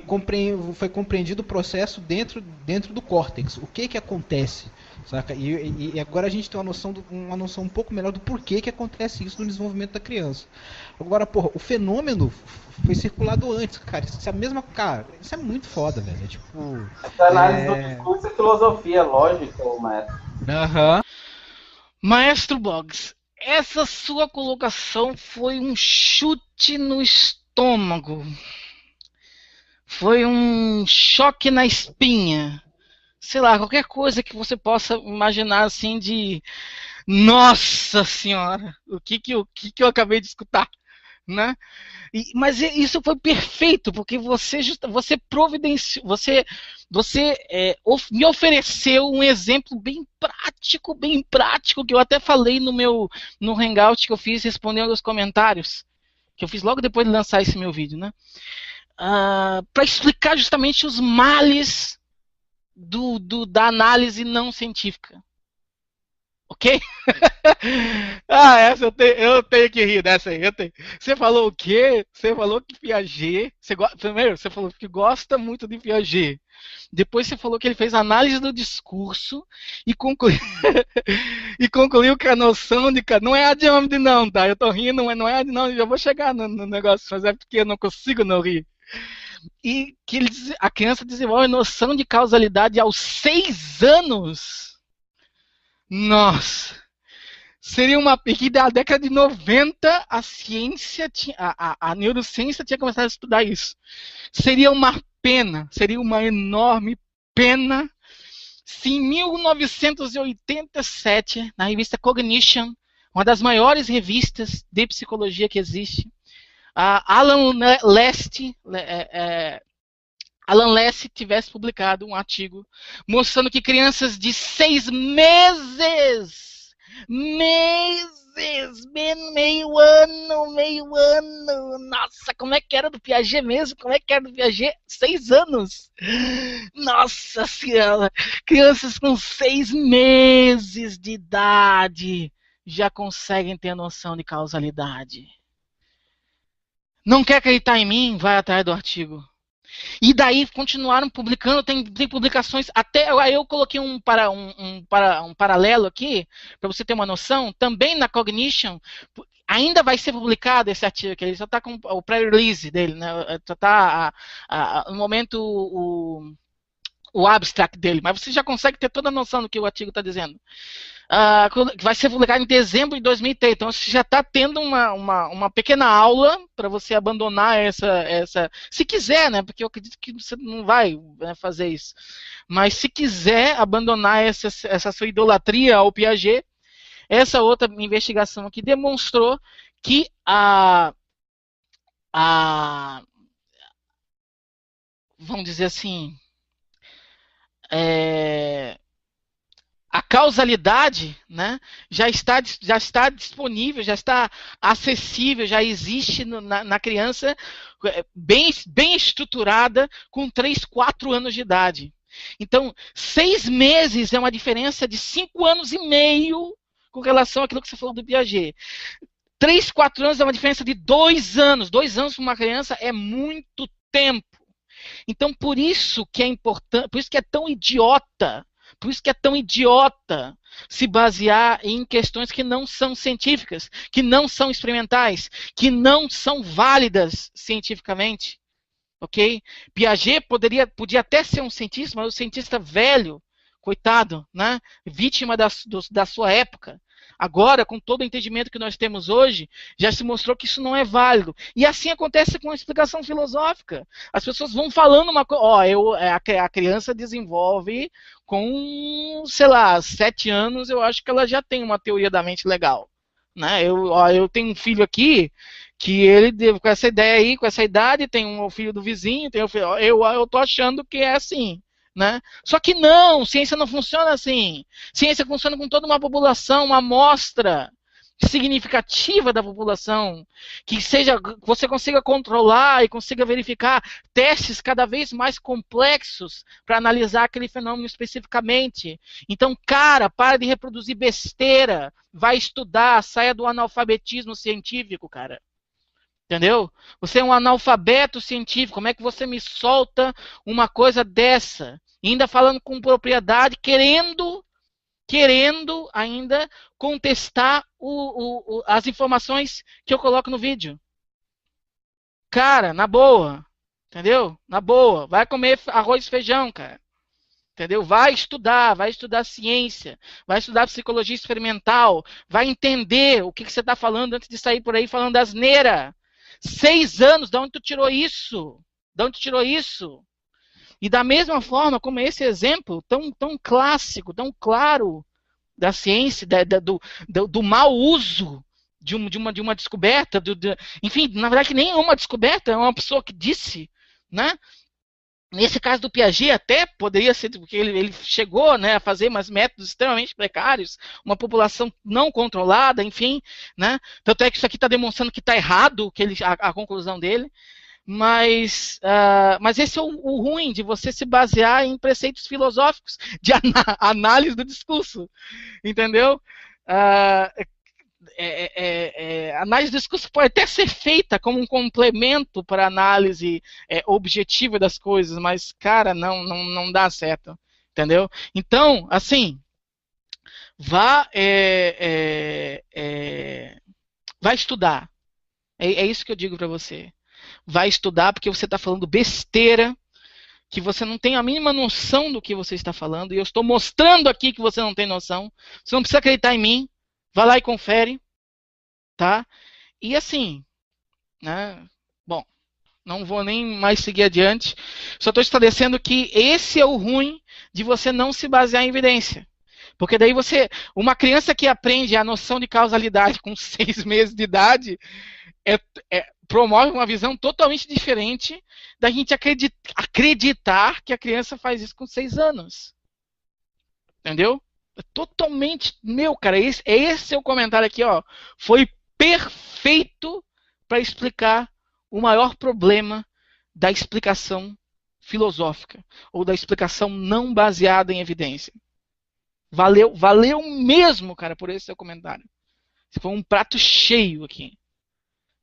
compreendido o processo dentro do córtex. O que acontece? Saca? E agora a gente tem uma noção um pouco melhor do porquê que acontece isso no desenvolvimento da criança. Agora, o fenômeno foi circulado antes, cara. Isso é muito foda, velho. Essa análise do discurso é filosofia, lógica, Maestro. Aham. Maestro Boggs, essa sua colocação foi um chute no estômago. Foi um choque na espinha. Sei lá, qualquer coisa que você possa imaginar assim de... Nossa Senhora! O que eu acabei de escutar? Né? Mas isso foi perfeito, porque você providenciou... Você me ofereceu um exemplo bem prático, que eu até falei no Hangout que eu fiz respondendo aos comentários. Que eu fiz logo depois de lançar esse meu vídeo, né? Para explicar justamente os males da análise não científica. Ok? Essa eu tenho que rir dessa aí. Você falou o quê? Você falou que Piaget. Primeiro, você falou que gosta muito de Piaget. Depois você falou que ele fez análise do discurso e concluiu, e concluiu que a noção de. Não é ad hominem, não, tá? Eu tô rindo, mas não é ad hominem. Já vou chegar no negócio, mas é porque eu não consigo não rir. E que a criança desenvolve noção de causalidade aos 6 anos. Nossa! Seria uma porque da década de 90 a ciência a neurociência tinha começado a estudar isso. Seria uma pena, seria uma enorme pena se em 1987, na revista Cognition, uma das maiores revistas de psicologia que existe, Alan Leste tivesse publicado um artigo mostrando que crianças de 6 meses, meio ano, nossa, como é que era do Piaget mesmo? Como é que era do Piaget? 6 anos, nossa senhora, crianças com 6 meses de idade já conseguem ter noção de causalidade. Não quer acreditar em mim? Vai atrás do artigo. E daí continuaram publicando, tem publicações, até aí eu coloquei um paralelo aqui, para você ter uma noção, também na Cognition, ainda vai ser publicado esse artigo aqui, ele só está com o pré-release dele, né? Só está no momento o abstract dele, mas você já consegue ter toda a noção do que o artigo está dizendo. Vai ser publicado em dezembro de 2003, então você já está tendo uma pequena aula para você abandonar essa, se quiser, né? Porque eu acredito que você não vai, né, fazer isso. Mas se quiser abandonar essa sua idolatria ao Piaget, essa outra investigação aqui demonstrou que vamos dizer assim, a causalidade, né, já está disponível, já está acessível, já existe na criança bem estruturada com 3, 4 anos de idade. Então, 6 meses é uma diferença de 5 anos e meio com relação àquilo que você falou do Piaget. 3, 4 anos é uma diferença de 2 anos. 2 anos para uma criança é muito tempo. Então, por isso que é importante, por isso que é tão idiota se basear em questões que não são científicas, que não são experimentais, que não são válidas cientificamente, ok? Piaget podia até ser um cientista, mas um cientista velho, coitado, né? Vítima da sua época. Agora, com todo o entendimento que nós temos hoje, já se mostrou que isso não é válido. E assim acontece com a explicação filosófica. As pessoas vão falando uma coisa, a criança desenvolve com, sei lá, 7 anos, eu acho que ela já tem uma teoria da mente legal. Né? Eu tenho um filho aqui, que ele, com essa ideia aí, com essa idade, tem um filho do vizinho, eu tô achando que é assim. Né? Só que não, ciência não funciona assim. Ciência funciona com toda uma população, uma amostra significativa da população, que você consiga controlar e consiga verificar testes cada vez mais complexos para analisar aquele fenômeno especificamente. Então, cara, para de reproduzir besteira, vai estudar, saia do analfabetismo científico, cara. Entendeu? Você é um analfabeto científico, como é que você me solta uma coisa dessa? E ainda falando com propriedade, querendo ainda contestar as informações que eu coloco no vídeo. Cara, na boa, entendeu? Na boa, vai comer arroz e feijão, cara. Entendeu? Vai estudar ciência, vai estudar psicologia experimental, vai entender o que você está falando antes de sair por aí falando asneira. 6 anos, de onde tu tirou isso? De onde tu tirou isso? E da mesma forma como esse exemplo tão clássico, tão claro da ciência, do mau uso de uma descoberta, enfim, na verdade que nem é uma descoberta, é uma pessoa que disse, né? Nesse caso do Piaget até poderia ser, porque ele chegou, né, a fazer mais métodos extremamente precários, uma população não controlada, enfim, né? Tanto é que isso aqui está demonstrando que está errado a conclusão dele. mas esse é o ruim de você se basear em preceitos filosóficos de análise do discurso, entendeu? Análise do discurso pode até ser feita como um complemento para a análise objetiva das coisas, mas, cara, não dá certo, entendeu? Então, assim, vá estudar. É isso que eu digo para você. Vai estudar porque você está falando besteira, que você não tem a mínima noção do que você está falando, e eu estou mostrando aqui que você não tem noção. Você não precisa acreditar em mim. Vai lá e confere. Tá? E assim, né? Bom, não vou nem mais seguir adiante. Só estou estabelecendo que esse é o ruim de você não se basear em evidência. Porque daí uma criança que aprende a noção de causalidade com 6 meses de idade, promove uma visão totalmente diferente da gente acreditar que a criança faz isso com 6 anos. Entendeu? É totalmente cara. Esse é o comentário aqui, ó. Foi perfeito para explicar o maior problema da explicação filosófica ou da explicação não baseada em evidência. Valeu mesmo, cara, por esse seu comentário. Foi um prato cheio aqui.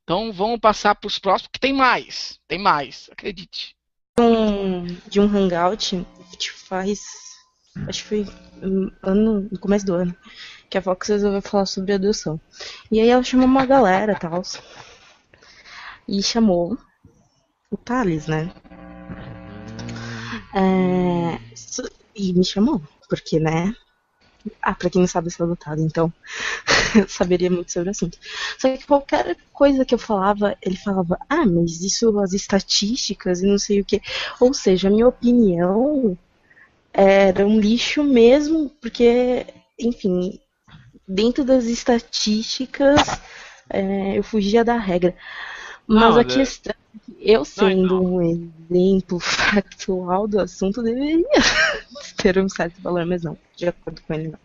Então vamos passar para os próximos, que tem mais, acredite. De um hangout que faz, acho que foi no começo do ano, que a Fox resolveu falar sobre adoção. E aí ela chamou uma galera e tal. E chamou o Thales, né? E me chamou, porque, né? Pra quem não sabe, eu sou adotado, então eu saberia muito sobre o assunto. Só que qualquer coisa que eu falava, ele falava, mas isso, as estatísticas e não sei o que. Ou seja, a minha opinião era um lixo mesmo, porque, enfim, dentro das estatísticas, eu fugia da regra. Mas a questão é que eu, sendo um exemplo factual do assunto, deveria ter um certo valor, mas não, de acordo com ele, não.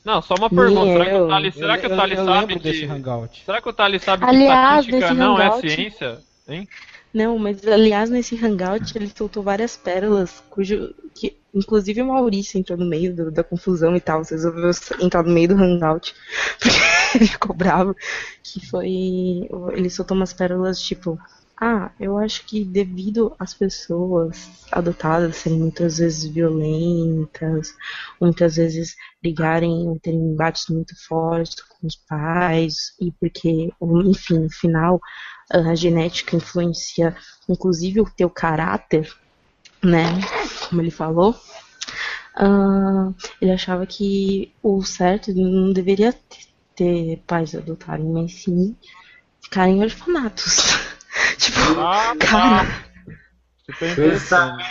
Não, só uma pergunta. Será que o Thales sabe desse hangout? Será que o Thales sabe que Aliás, estatística não é ciência? Hein? Não, mas aliás, nesse hangout ele soltou várias pérolas, que inclusive o Maurício entrou no meio da confusão e tal, você resolveu entrar no meio do hangout, porque ele ficou bravo, ele soltou umas pérolas tipo, eu acho que devido às pessoas adotadas serem muitas vezes violentas, muitas vezes ligarem ou terem embates muito fortes com os pais, e porque, enfim, no final, a genética influencia inclusive o teu caráter, né, como ele falou, ele achava que o certo não deveria ter pais adotarem, mas sim ficarem orfanatos. Tipo, cara. Pensamento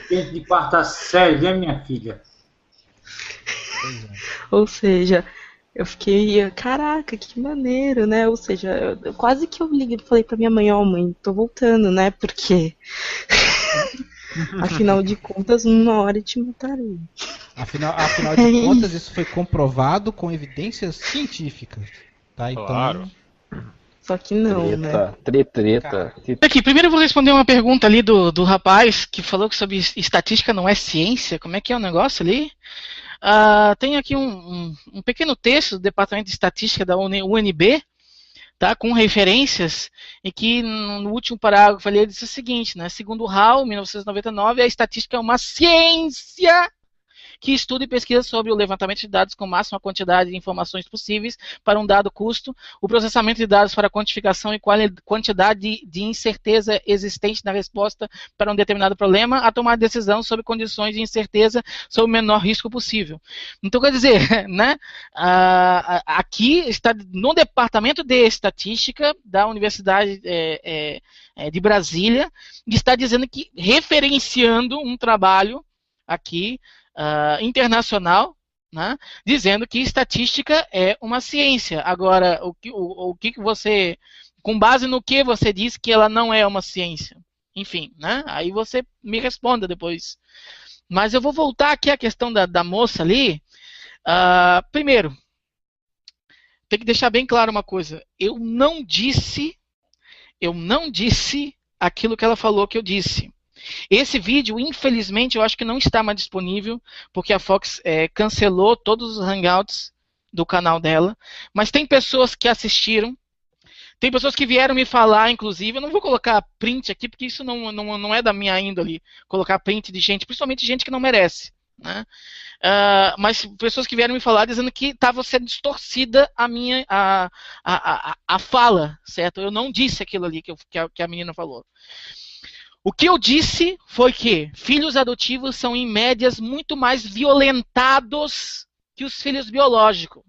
de quarta série, né, minha filha? Ou seja, eu fiquei, caraca, que maneiro, né? Ou seja, quase que eu liguei e falei pra minha mãe, mãe, tô voltando, né? Porque afinal de contas, uma hora eu te matarei. Afinal de contas, isso foi comprovado com evidências científicas, tá? Então, claro. Só que não, né? Treta. Aqui, primeiro eu vou responder uma pergunta ali do rapaz que falou que sobre estatística não é ciência. Como é que é o negócio ali? Tem aqui um pequeno texto do Departamento de Estatística da UNB, tá, com referências, e que no último parágrafo ali ele disse o seguinte, né? Segundo Hall, 1999, a estatística é uma ciência que estuda e pesquisa sobre o levantamento de dados com máxima quantidade de informações possíveis para um dado custo, o processamento de dados para quantificação e quantidade de incerteza existente na resposta para um determinado problema, a tomar decisão sobre condições de incerteza sob o menor risco possível. Então, quer dizer, né, aqui está no Departamento de Estatística da Universidade de Brasília, está dizendo que, referenciando um trabalho aqui, internacional, né, dizendo que estatística é uma ciência. Agora, o que você, com base no que você diz que ela não é uma ciência? Enfim, né, aí você me responda depois. Mas eu vou voltar aqui à questão da moça ali. Primeiro, tem que deixar bem claro uma coisa. Eu não disse aquilo que ela falou que eu disse. Esse vídeo, infelizmente, eu acho que não está mais disponível, porque a Fox cancelou todos os hangouts do canal dela, mas tem pessoas que assistiram, tem pessoas que vieram me falar, inclusive, eu não vou colocar print aqui, porque isso não é da minha índole, colocar print de gente, principalmente gente que não merece, né? Mas pessoas que vieram me falar dizendo que estava sendo distorcida a fala, certo? Eu não disse aquilo ali que a menina falou. O que eu disse foi que filhos adotivos são, em médias, muito mais violentados que os filhos biológicos,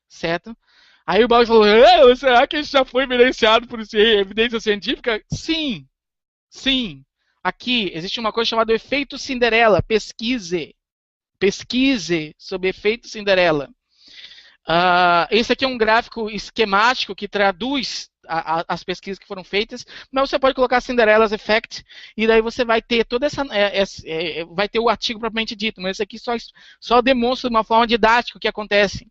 certo? Aí o Mauro falou, será que isso já foi evidenciado por evidência científica? Sim, sim. Aqui existe uma coisa chamada efeito Cinderela, pesquise sobre efeito Cinderela. Esse aqui é um gráfico esquemático que traduz as pesquisas que foram feitas, mas você pode colocar Cinderella's Effect e daí você vai ter toda vai ter o artigo propriamente dito, mas esse aqui só demonstra de uma forma didática o que acontece.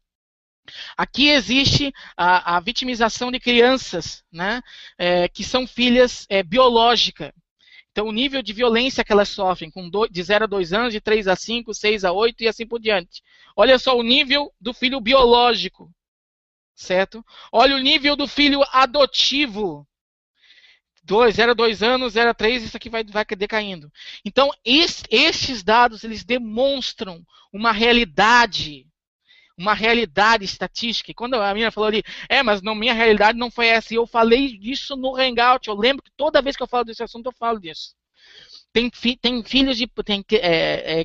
Aqui existe a vitimização de crianças, né, que são filhas biológicas. Então, o nível de violência que elas sofrem, de 0 a 2 anos, de 3 a 5, 6 a 8 e assim por diante. Olha só o nível do filho biológico, certo? Olha o nível do filho adotivo. 0 a 2 anos, 0 a 3, isso aqui vai decaindo. Então, estes dados, eles demonstram uma realidade estatística. E quando a menina falou ali, mas minha realidade não foi essa, e eu falei disso no Hangout, eu lembro que toda vez que eu falo desse assunto, eu falo disso. Tem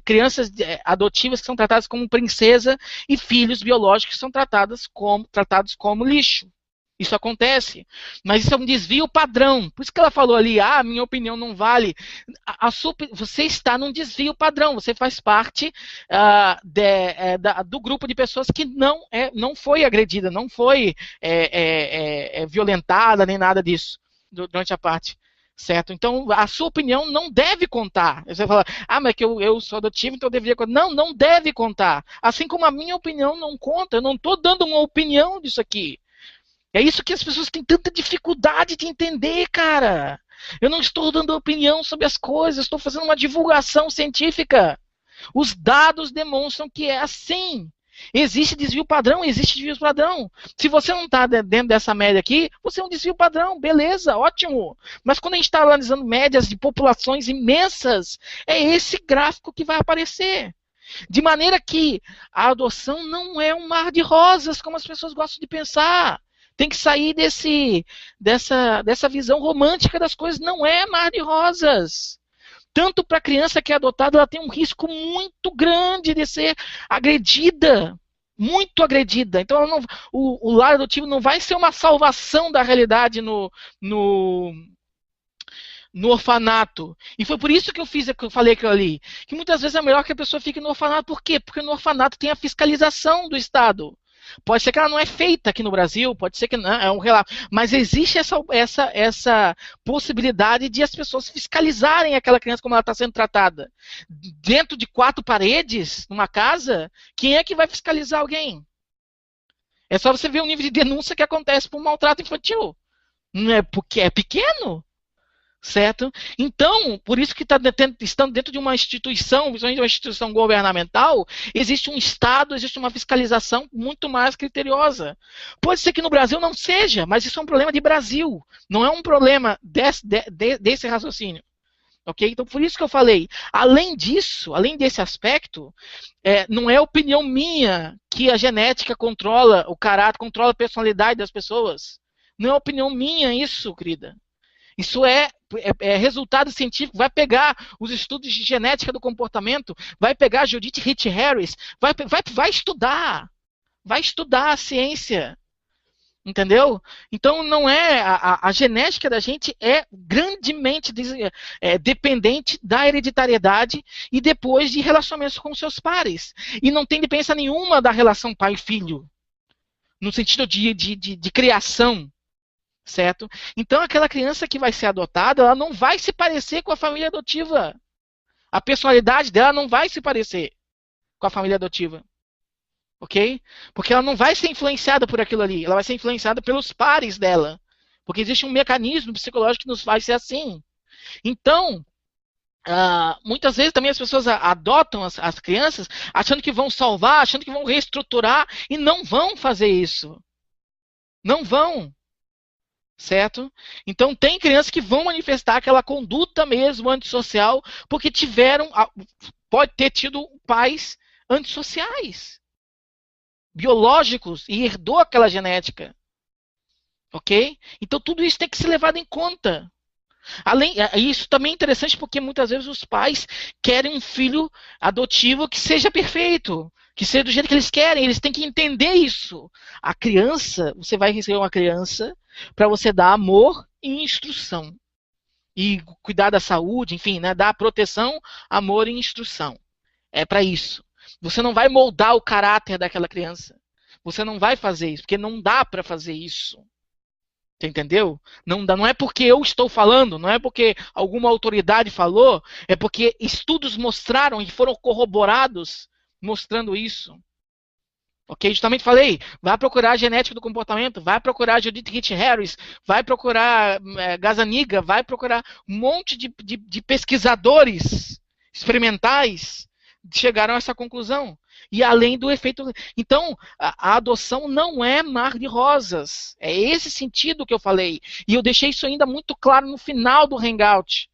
crianças adotivas que são tratadas como princesa e filhos biológicos que são tratados como lixo. Isso acontece, mas isso é um desvio padrão. Por isso que ela falou ali, minha opinião não vale. Você está num desvio padrão, você faz parte do grupo de pessoas que não foi agredida, não foi violentada, nem nada disso, durante a parte. Certo? Então, a sua opinião não deve contar. Você fala, mas que eu sou adotivo, então eu deveria contar. Não deve contar. Assim como a minha opinião não conta, eu não estou dando uma opinião disso aqui. É isso que as pessoas têm tanta dificuldade de entender, cara. Eu não estou dando opinião sobre as coisas, estou fazendo uma divulgação científica. Os dados demonstram que é assim. Existe desvio padrão, existe desvio padrão. Se você não está dentro dessa média aqui, você é um desvio padrão, beleza, ótimo. Mas quando a gente está analisando médias de populações imensas, é esse gráfico que vai aparecer. De maneira que a adoção não é um mar de rosas, como as pessoas gostam de pensar. Tem que sair dessa visão romântica das coisas. Não é mar de rosas. Tanto para a criança que é adotada, ela tem um risco muito grande de ser agredida. Muito agredida. Então, o lar adotivo não vai ser uma salvação da realidade no orfanato. E foi por isso que eu falei aquilo ali. Que muitas vezes é melhor que a pessoa fique no orfanato. Por quê? Porque no orfanato tem a fiscalização do Estado. Pode ser que ela não é feita aqui no Brasil, pode ser que não, é um relato. Mas existe essa possibilidade de as pessoas fiscalizarem aquela criança como ela está sendo tratada. Dentro de 4 paredes, numa casa, quem é que vai fiscalizar alguém? É só você ver o nível de denúncia que acontece por maltrato infantil. Não é porque é pequeno? Certo? Então, por isso que estando dentro de uma instituição, principalmente uma instituição governamental, existe um Estado, existe uma fiscalização muito mais criteriosa. Pode ser que no Brasil não seja, mas isso é um problema de Brasil, não é um problema desse raciocínio. Okay? Então, por isso que eu falei, além disso, além desse aspecto, não é opinião minha que a genética controla o caráter, controla a personalidade das pessoas. Não é opinião minha isso, querida. Isso é resultado científico, vai pegar os estudos de genética do comportamento, vai pegar a Judith Rich Harris, vai estudar a ciência, entendeu? Então não é, a genética da gente é grandemente dependente da hereditariedade e depois de relacionamentos com seus pares, e não tem dependência nenhuma da relação pai-filho, no sentido de criação. Certo? Então aquela criança que vai ser adotada, ela não vai se parecer com a família adotiva. A personalidade dela não vai se parecer com a família adotiva. Ok? Porque ela não vai ser influenciada por aquilo ali. Ela vai ser influenciada pelos pares dela. Porque existe um mecanismo psicológico que nos faz ser assim. Então, muitas vezes também as pessoas adotam as crianças achando que vão salvar, achando que vão reestruturar, e não vão fazer isso. Não vão. Certo? Então tem crianças que vão manifestar aquela conduta mesmo antissocial porque pode ter tido pais antissociais, biológicos, e herdou aquela genética. Ok? Então tudo isso tem que ser levado em conta. Isso também é interessante porque muitas vezes os pais querem um filho adotivo que seja perfeito, que seja do jeito que eles querem. Eles têm que entender isso. A criança, você vai receber uma criança para você dar amor e instrução. E cuidar da saúde, enfim, né, dar proteção, amor e instrução. É para isso. Você não vai moldar o caráter daquela criança. Você não vai fazer isso, porque não dá para fazer isso. Você entendeu? Não é porque eu estou falando, não é porque alguma autoridade falou, é porque estudos mostraram e foram corroborados mostrando isso. Ok? Justamente falei, vai procurar a genética do comportamento, vai procurar Judith Rich Harris, vai procurar Gazzaniga, vai procurar um monte de pesquisadores experimentais que chegaram a essa conclusão. E além do efeito... Então, a adoção não é mar de rosas. É esse sentido que eu falei. E eu deixei isso ainda muito claro no final do Hangout.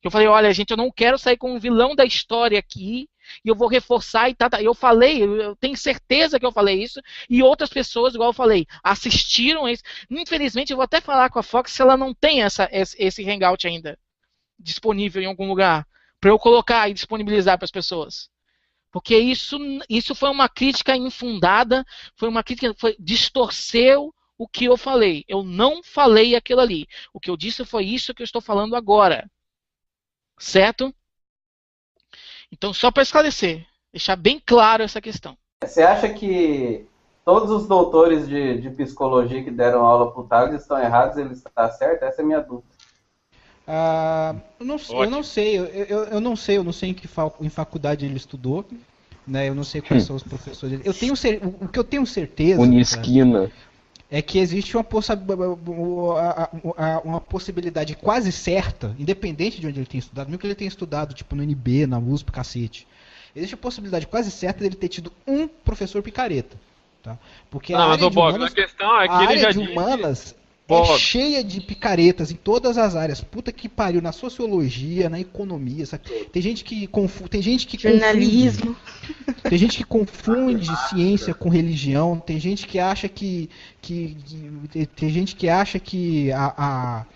Eu falei, olha, gente, eu não quero sair com um vilão da história aqui, e eu vou reforçar e tá. Eu falei, eu tenho certeza que eu falei isso, e outras pessoas, igual eu falei, assistiram isso. Infelizmente, eu vou até falar com a Fox se ela não tem esse Hangout ainda disponível em algum lugar, para eu colocar e disponibilizar para as pessoas. Porque isso foi uma crítica infundada, foi uma crítica que distorceu o que eu falei. Eu não falei aquilo ali. O que eu disse foi isso que eu estou falando agora. Certo? Então, só para esclarecer, deixar bem claro essa questão. Você acha que todos os doutores de psicologia que deram aula para o Thales estão errados? Ele está certo? Essa é a minha dúvida. Eu não sei eu não sei em faculdade ele estudou, né? Eu não sei quais são os professores. O que eu tenho certeza Unisquina. É que existe uma possibilidade quase certa, independente de onde ele tenha estudado, mesmo que ele tenha estudado tipo no NB, na USP, cacete. Existe a possibilidade quase certa dele ter tido um professor picareta, tá? Porque a área de humanas, a questão é que ele já humanas é cheia de picaretas em todas as áreas. Puta que pariu, na sociologia, na economia, sabe? Tem gente que jornalismo. Tem gente que confunde ciência com religião, tem gente que acha que a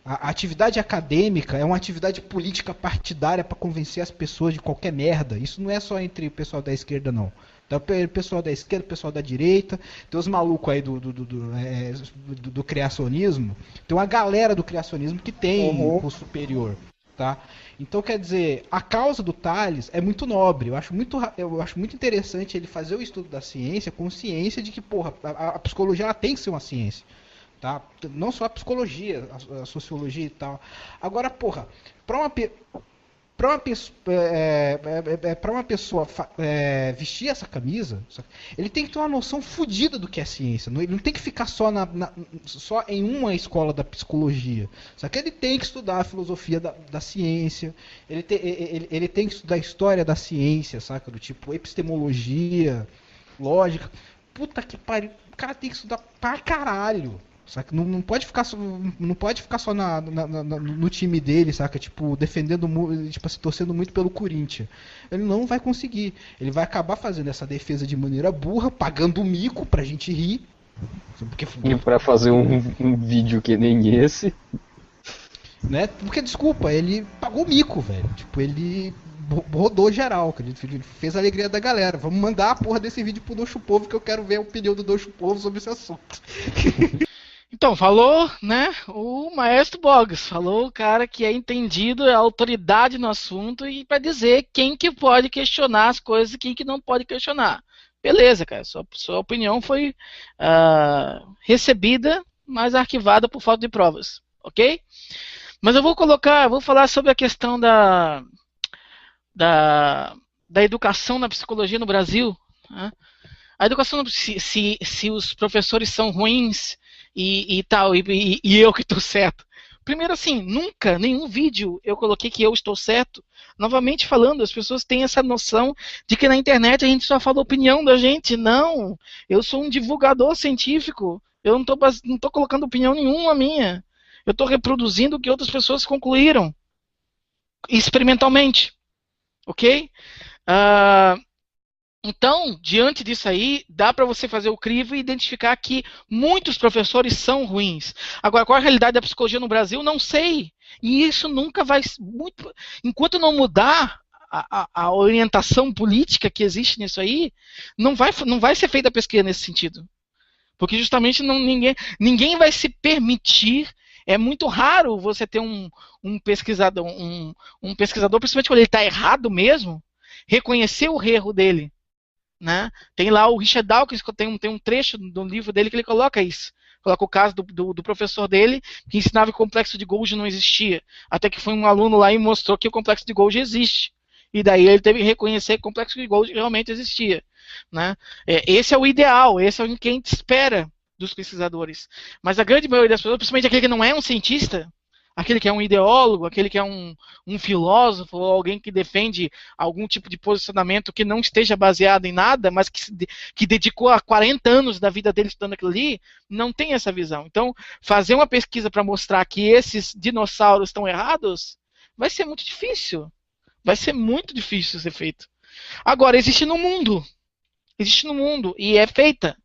atividade acadêmica é uma atividade política partidária para convencer as pessoas de qualquer merda. Isso não é só entre o pessoal da esquerda, não. Então, o pessoal da esquerda, o pessoal da direita, tem os malucos aí do criacionismo, tem uma galera do criacionismo que tem curso superior, tá? Então, quer dizer, a causa do Thales é muito nobre. Eu acho muito interessante ele fazer o estudo da ciência com ciência de que, porra, a psicologia ela tem que ser uma ciência, tá? Não só a psicologia, a sociologia e tal. Agora, porra, para uma pessoa vestir essa camisa, ele tem que ter uma noção fodida do que é ciência. Ele não tem que ficar só em uma escola da psicologia. Só que ele tem que estudar a filosofia da ciência, ele tem que estudar a história da ciência, saca? Do tipo epistemologia, lógica. Puta que pariu, o cara tem que estudar pra caralho. Saca? Não pode ficar só no time dele, saca? Tipo, defendendo, tipo, se torcendo muito pelo Corinthians. Ele não vai conseguir. Ele vai acabar fazendo essa defesa de maneira burra, pagando o mico pra gente rir. E pra fazer um vídeo que nem esse. Né? Porque, desculpa, ele pagou o mico, velho. Tipo, ele rodou geral, ele fez a alegria da galera. Vamos mandar a porra desse vídeo pro Doxo Povo, que eu quero ver a opinião do Doxo Povo sobre esse assunto. Então, falou, né, o Maestro Boggs, falou o cara que é entendido, é autoridade no assunto, e para dizer quem que pode questionar as coisas e quem que não pode questionar. Beleza, cara, sua opinião foi recebida, mas arquivada por falta de provas, ok? Mas eu vou falar sobre a questão da educação na psicologia no Brasil, né? A educação, se os professores são ruins e tal, e eu que estou certo. Primeiro assim, nunca, nenhum vídeo eu coloquei que eu estou certo. Novamente falando, as pessoas têm essa noção de que na internet a gente só fala a opinião da gente. Não, eu sou um divulgador científico. Eu não tô colocando opinião nenhuma minha. Eu estou reproduzindo o que outras pessoas concluíram experimentalmente. Ok? Então, diante disso aí, dá para você fazer o crivo e identificar que muitos professores são ruins. Agora, qual é a realidade da psicologia no Brasil? Não sei. E isso nunca vai... Enquanto não mudar a orientação política que existe nisso aí, não vai ser feita pesquisa nesse sentido. Porque justamente ninguém vai se permitir. É muito raro você ter um pesquisador, principalmente quando ele está errado mesmo, reconhecer o erro dele. Né? Tem lá o Richard Dawkins, tem um trecho do livro dele que ele coloca isso. Coloca o caso do professor dele, que ensinava que o complexo de Golgi não existia. Até que foi um aluno lá e mostrou que o complexo de Golgi existe. E daí ele teve que reconhecer que o complexo de Golgi realmente existia. Né? Esse é o ideal, esse é o que a gente espera dos pesquisadores. Mas a grande maioria das pessoas, principalmente aquele que não é um cientista, aquele que é um ideólogo, aquele que é um filósofo, ou alguém que defende algum tipo de posicionamento que não esteja baseado em nada, mas que dedicou a 40 anos da vida dele estudando aquilo ali, não tem essa visão. Então, fazer uma pesquisa para mostrar que esses dinossauros estão errados, vai ser muito difícil. Vai ser muito difícil ser feito. Agora, existe no mundo, e é feita.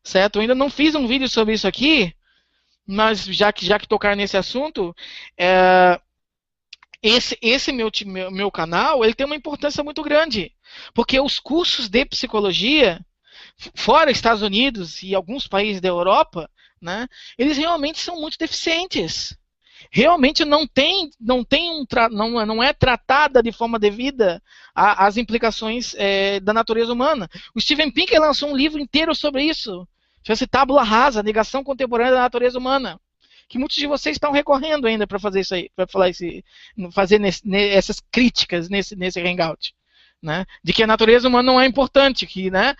Certo? Eu ainda não fiz um vídeo sobre isso aqui, mas já que tocar nesse assunto, esse meu canal, ele tem uma importância muito grande, porque os cursos de psicologia, fora Estados Unidos e alguns países da Europa, né, eles realmente são muito deficientes. Realmente não é tratada de forma devida as implicações da natureza humana. O Steven Pinker lançou um livro inteiro sobre isso. Chama-se Tábula Rasa, Negação Contemporânea da Natureza Humana, que muitos de vocês estão recorrendo ainda para fazer isso aí, para fazer essas críticas nesse hangout, né? De que a natureza humana não é importante, né?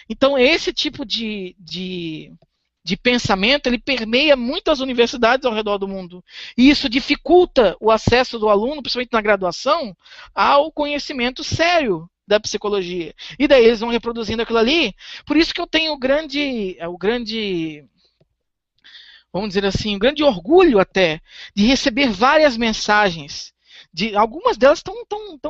Então esse tipo de pensamento, ele permeia muitas universidades ao redor do mundo. E isso dificulta o acesso do aluno, principalmente na graduação, ao conhecimento sério da psicologia. E daí eles vão reproduzindo aquilo ali. Por isso que eu tenho vamos dizer assim, um grande orgulho até de receber várias mensagens. Algumas delas estão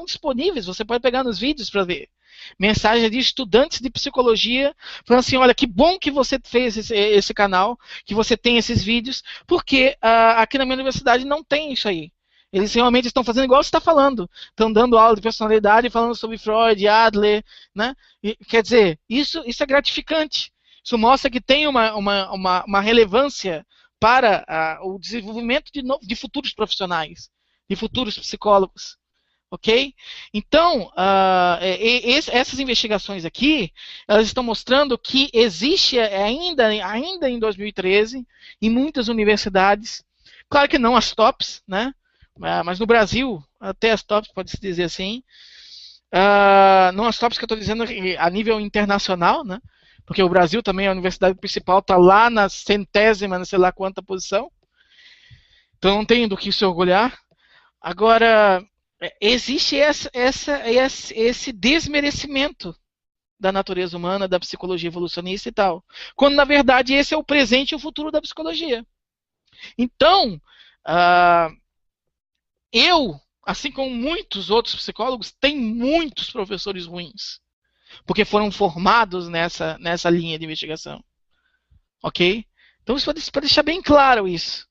disponíveis, você pode pegar nos vídeos para ver. Mensagens de estudantes de psicologia falando assim, olha, que bom que você fez esse canal, que você tem esses vídeos, porque aqui na minha universidade não tem isso aí. Eles realmente estão fazendo igual você está falando. Estão dando aula de personalidade, falando sobre Freud, Adler, né? Quer dizer, isso é gratificante. Isso mostra que tem uma relevância para o desenvolvimento de futuros profissionais, de futuros psicólogos. Ok? Então, essas investigações aqui, elas estão mostrando que existe ainda em 2013, em muitas universidades, claro que não as tops, né? Mas no Brasil, até as tops, pode-se dizer assim, não as tops que eu estou dizendo a nível internacional, né? Porque o Brasil também, a universidade principal, está lá na 100ª, não sei lá quanta posição, então não tem do que se orgulhar. Agora, existe esse desmerecimento da natureza humana, da psicologia evolucionista e tal, quando na verdade esse é o presente e o futuro da psicologia. Então, eu, assim como muitos outros psicólogos, tem muitos professores ruins, porque foram formados nessa linha de investigação. Ok? Então isso para deixar bem claro isso.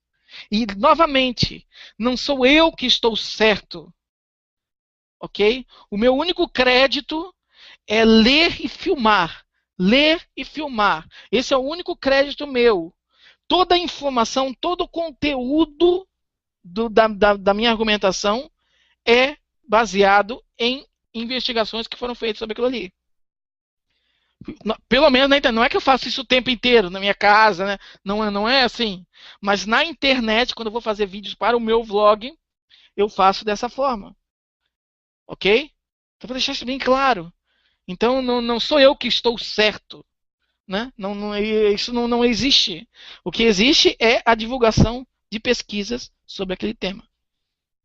E, novamente, não sou eu que estou certo. Ok? O meu único crédito é ler e filmar. Ler e filmar. Esse é o único crédito meu. Toda a informação, todo o conteúdo da minha argumentação é baseado em investigações que foram feitas sobre aquilo ali. Pelo menos na internet. Não é que eu faço isso o tempo inteiro na minha casa, né? Não é assim. Mas na internet, quando eu vou fazer vídeos para o meu vlog, eu faço dessa forma. Ok? Então, para deixar isso bem claro. Então, não sou eu que estou certo. né? Isso não existe. O que existe é a divulgação de pesquisas sobre aquele tema.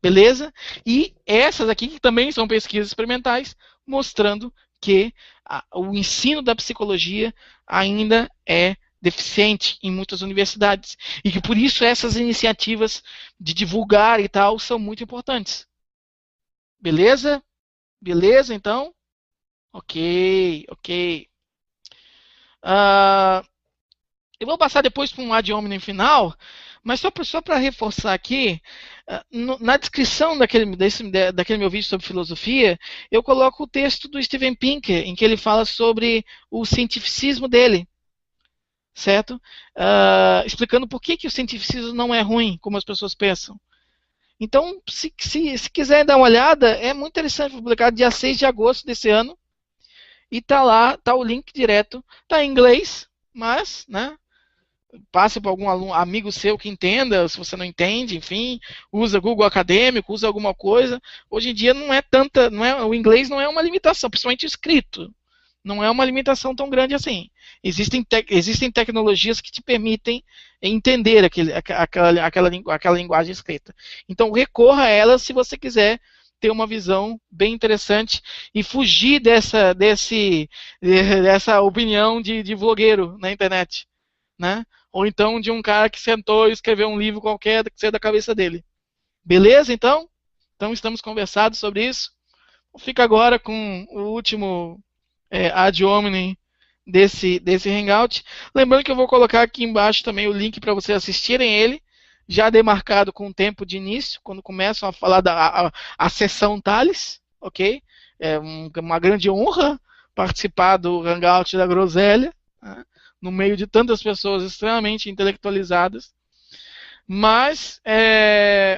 Beleza? E essas aqui que também são pesquisas experimentais, mostrando que o ensino da psicologia ainda é deficiente em muitas universidades. E que por isso essas iniciativas de divulgar e tal são muito importantes. Beleza? Beleza, então? Ok. Eu vou passar depois para um ad hominem final, mas só para reforçar aqui, na descrição daquele meu vídeo sobre filosofia, eu coloco o texto do Steven Pinker, em que ele fala sobre o cientificismo dele, certo? Explicando por que o cientificismo não é ruim, como as pessoas pensam. Então, se quiser dar uma olhada, é muito interessante, publicado dia 6 de agosto desse ano, e tá lá, tá o link direto, tá em inglês, mas, né, passe para algum amigo seu que entenda, se você não entende, enfim, usa Google Acadêmico, usa alguma coisa. Hoje em dia o inglês não é uma limitação, principalmente escrito. Não é uma limitação tão grande assim. Existem tecnologias que te permitem entender aquela linguagem escrita. Então recorra a elas se você quiser ter uma visão bem interessante e fugir dessa opinião de vlogueiro na internet, né? Ou então de um cara que sentou e escreveu um livro qualquer que saiu da cabeça dele. Beleza, então? Então estamos conversados sobre isso. Fica agora com o último ad hominem desse Hangout. Lembrando que eu vou colocar aqui embaixo também o link para vocês assistirem ele, já demarcado com o tempo de início, quando começam a falar a sessão Tales, ok? É uma grande honra participar do Hangout da Groselha, né? No meio de tantas pessoas extremamente intelectualizadas, mas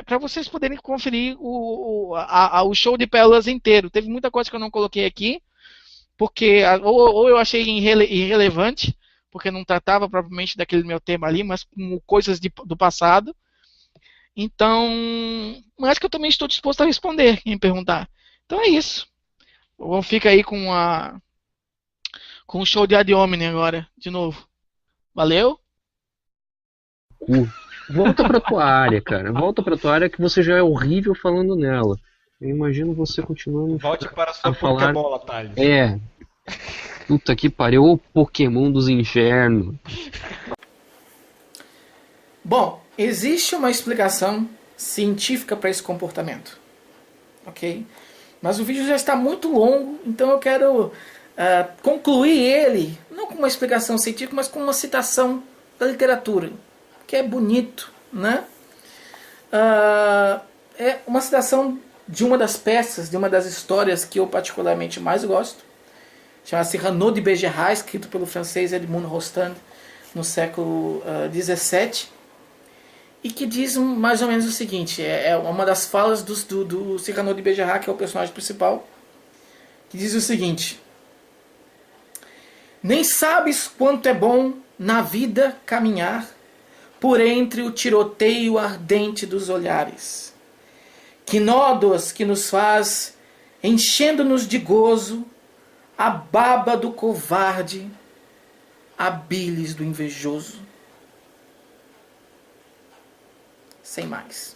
para vocês poderem conferir o show de pérolas inteiro. Teve muita coisa que eu não coloquei aqui, porque ou eu achei irrelevante, porque não tratava propriamente daquele meu tema ali, mas com coisas do passado. Então, acho que eu também estou disposto a responder quem perguntar. Então é isso. Fica aí com o show de ad hominem agora, de novo. Valeu? Volta pra tua área, cara. Volta pra tua área que você já é horrível falando nela. Eu imagino você continuando Volte para a sua falar... Pokébola, Thales. Puta que pariu, o Pokémon dos infernos. Bom, existe uma explicação científica para esse comportamento. Ok? Mas o vídeo já está muito longo, então eu quero concluir ele, não com uma explicação científica, mas com uma citação da literatura, que é bonito, né? É uma citação de uma das peças, de uma das histórias que eu particularmente mais gosto. Chama-se Renaud de Bergerac, escrito pelo francês Edmond Rostand no século XVII, e que diz mais ou menos o seguinte, é uma das falas do Cyrano de Bergerac, que é o personagem principal, que diz o seguinte: nem sabes quanto é bom na vida caminhar por entre o tiroteio ardente dos olhares, que nódoas que nos faz, enchendo-nos de gozo, a baba do covarde, a bilis do invejoso. Sem mais.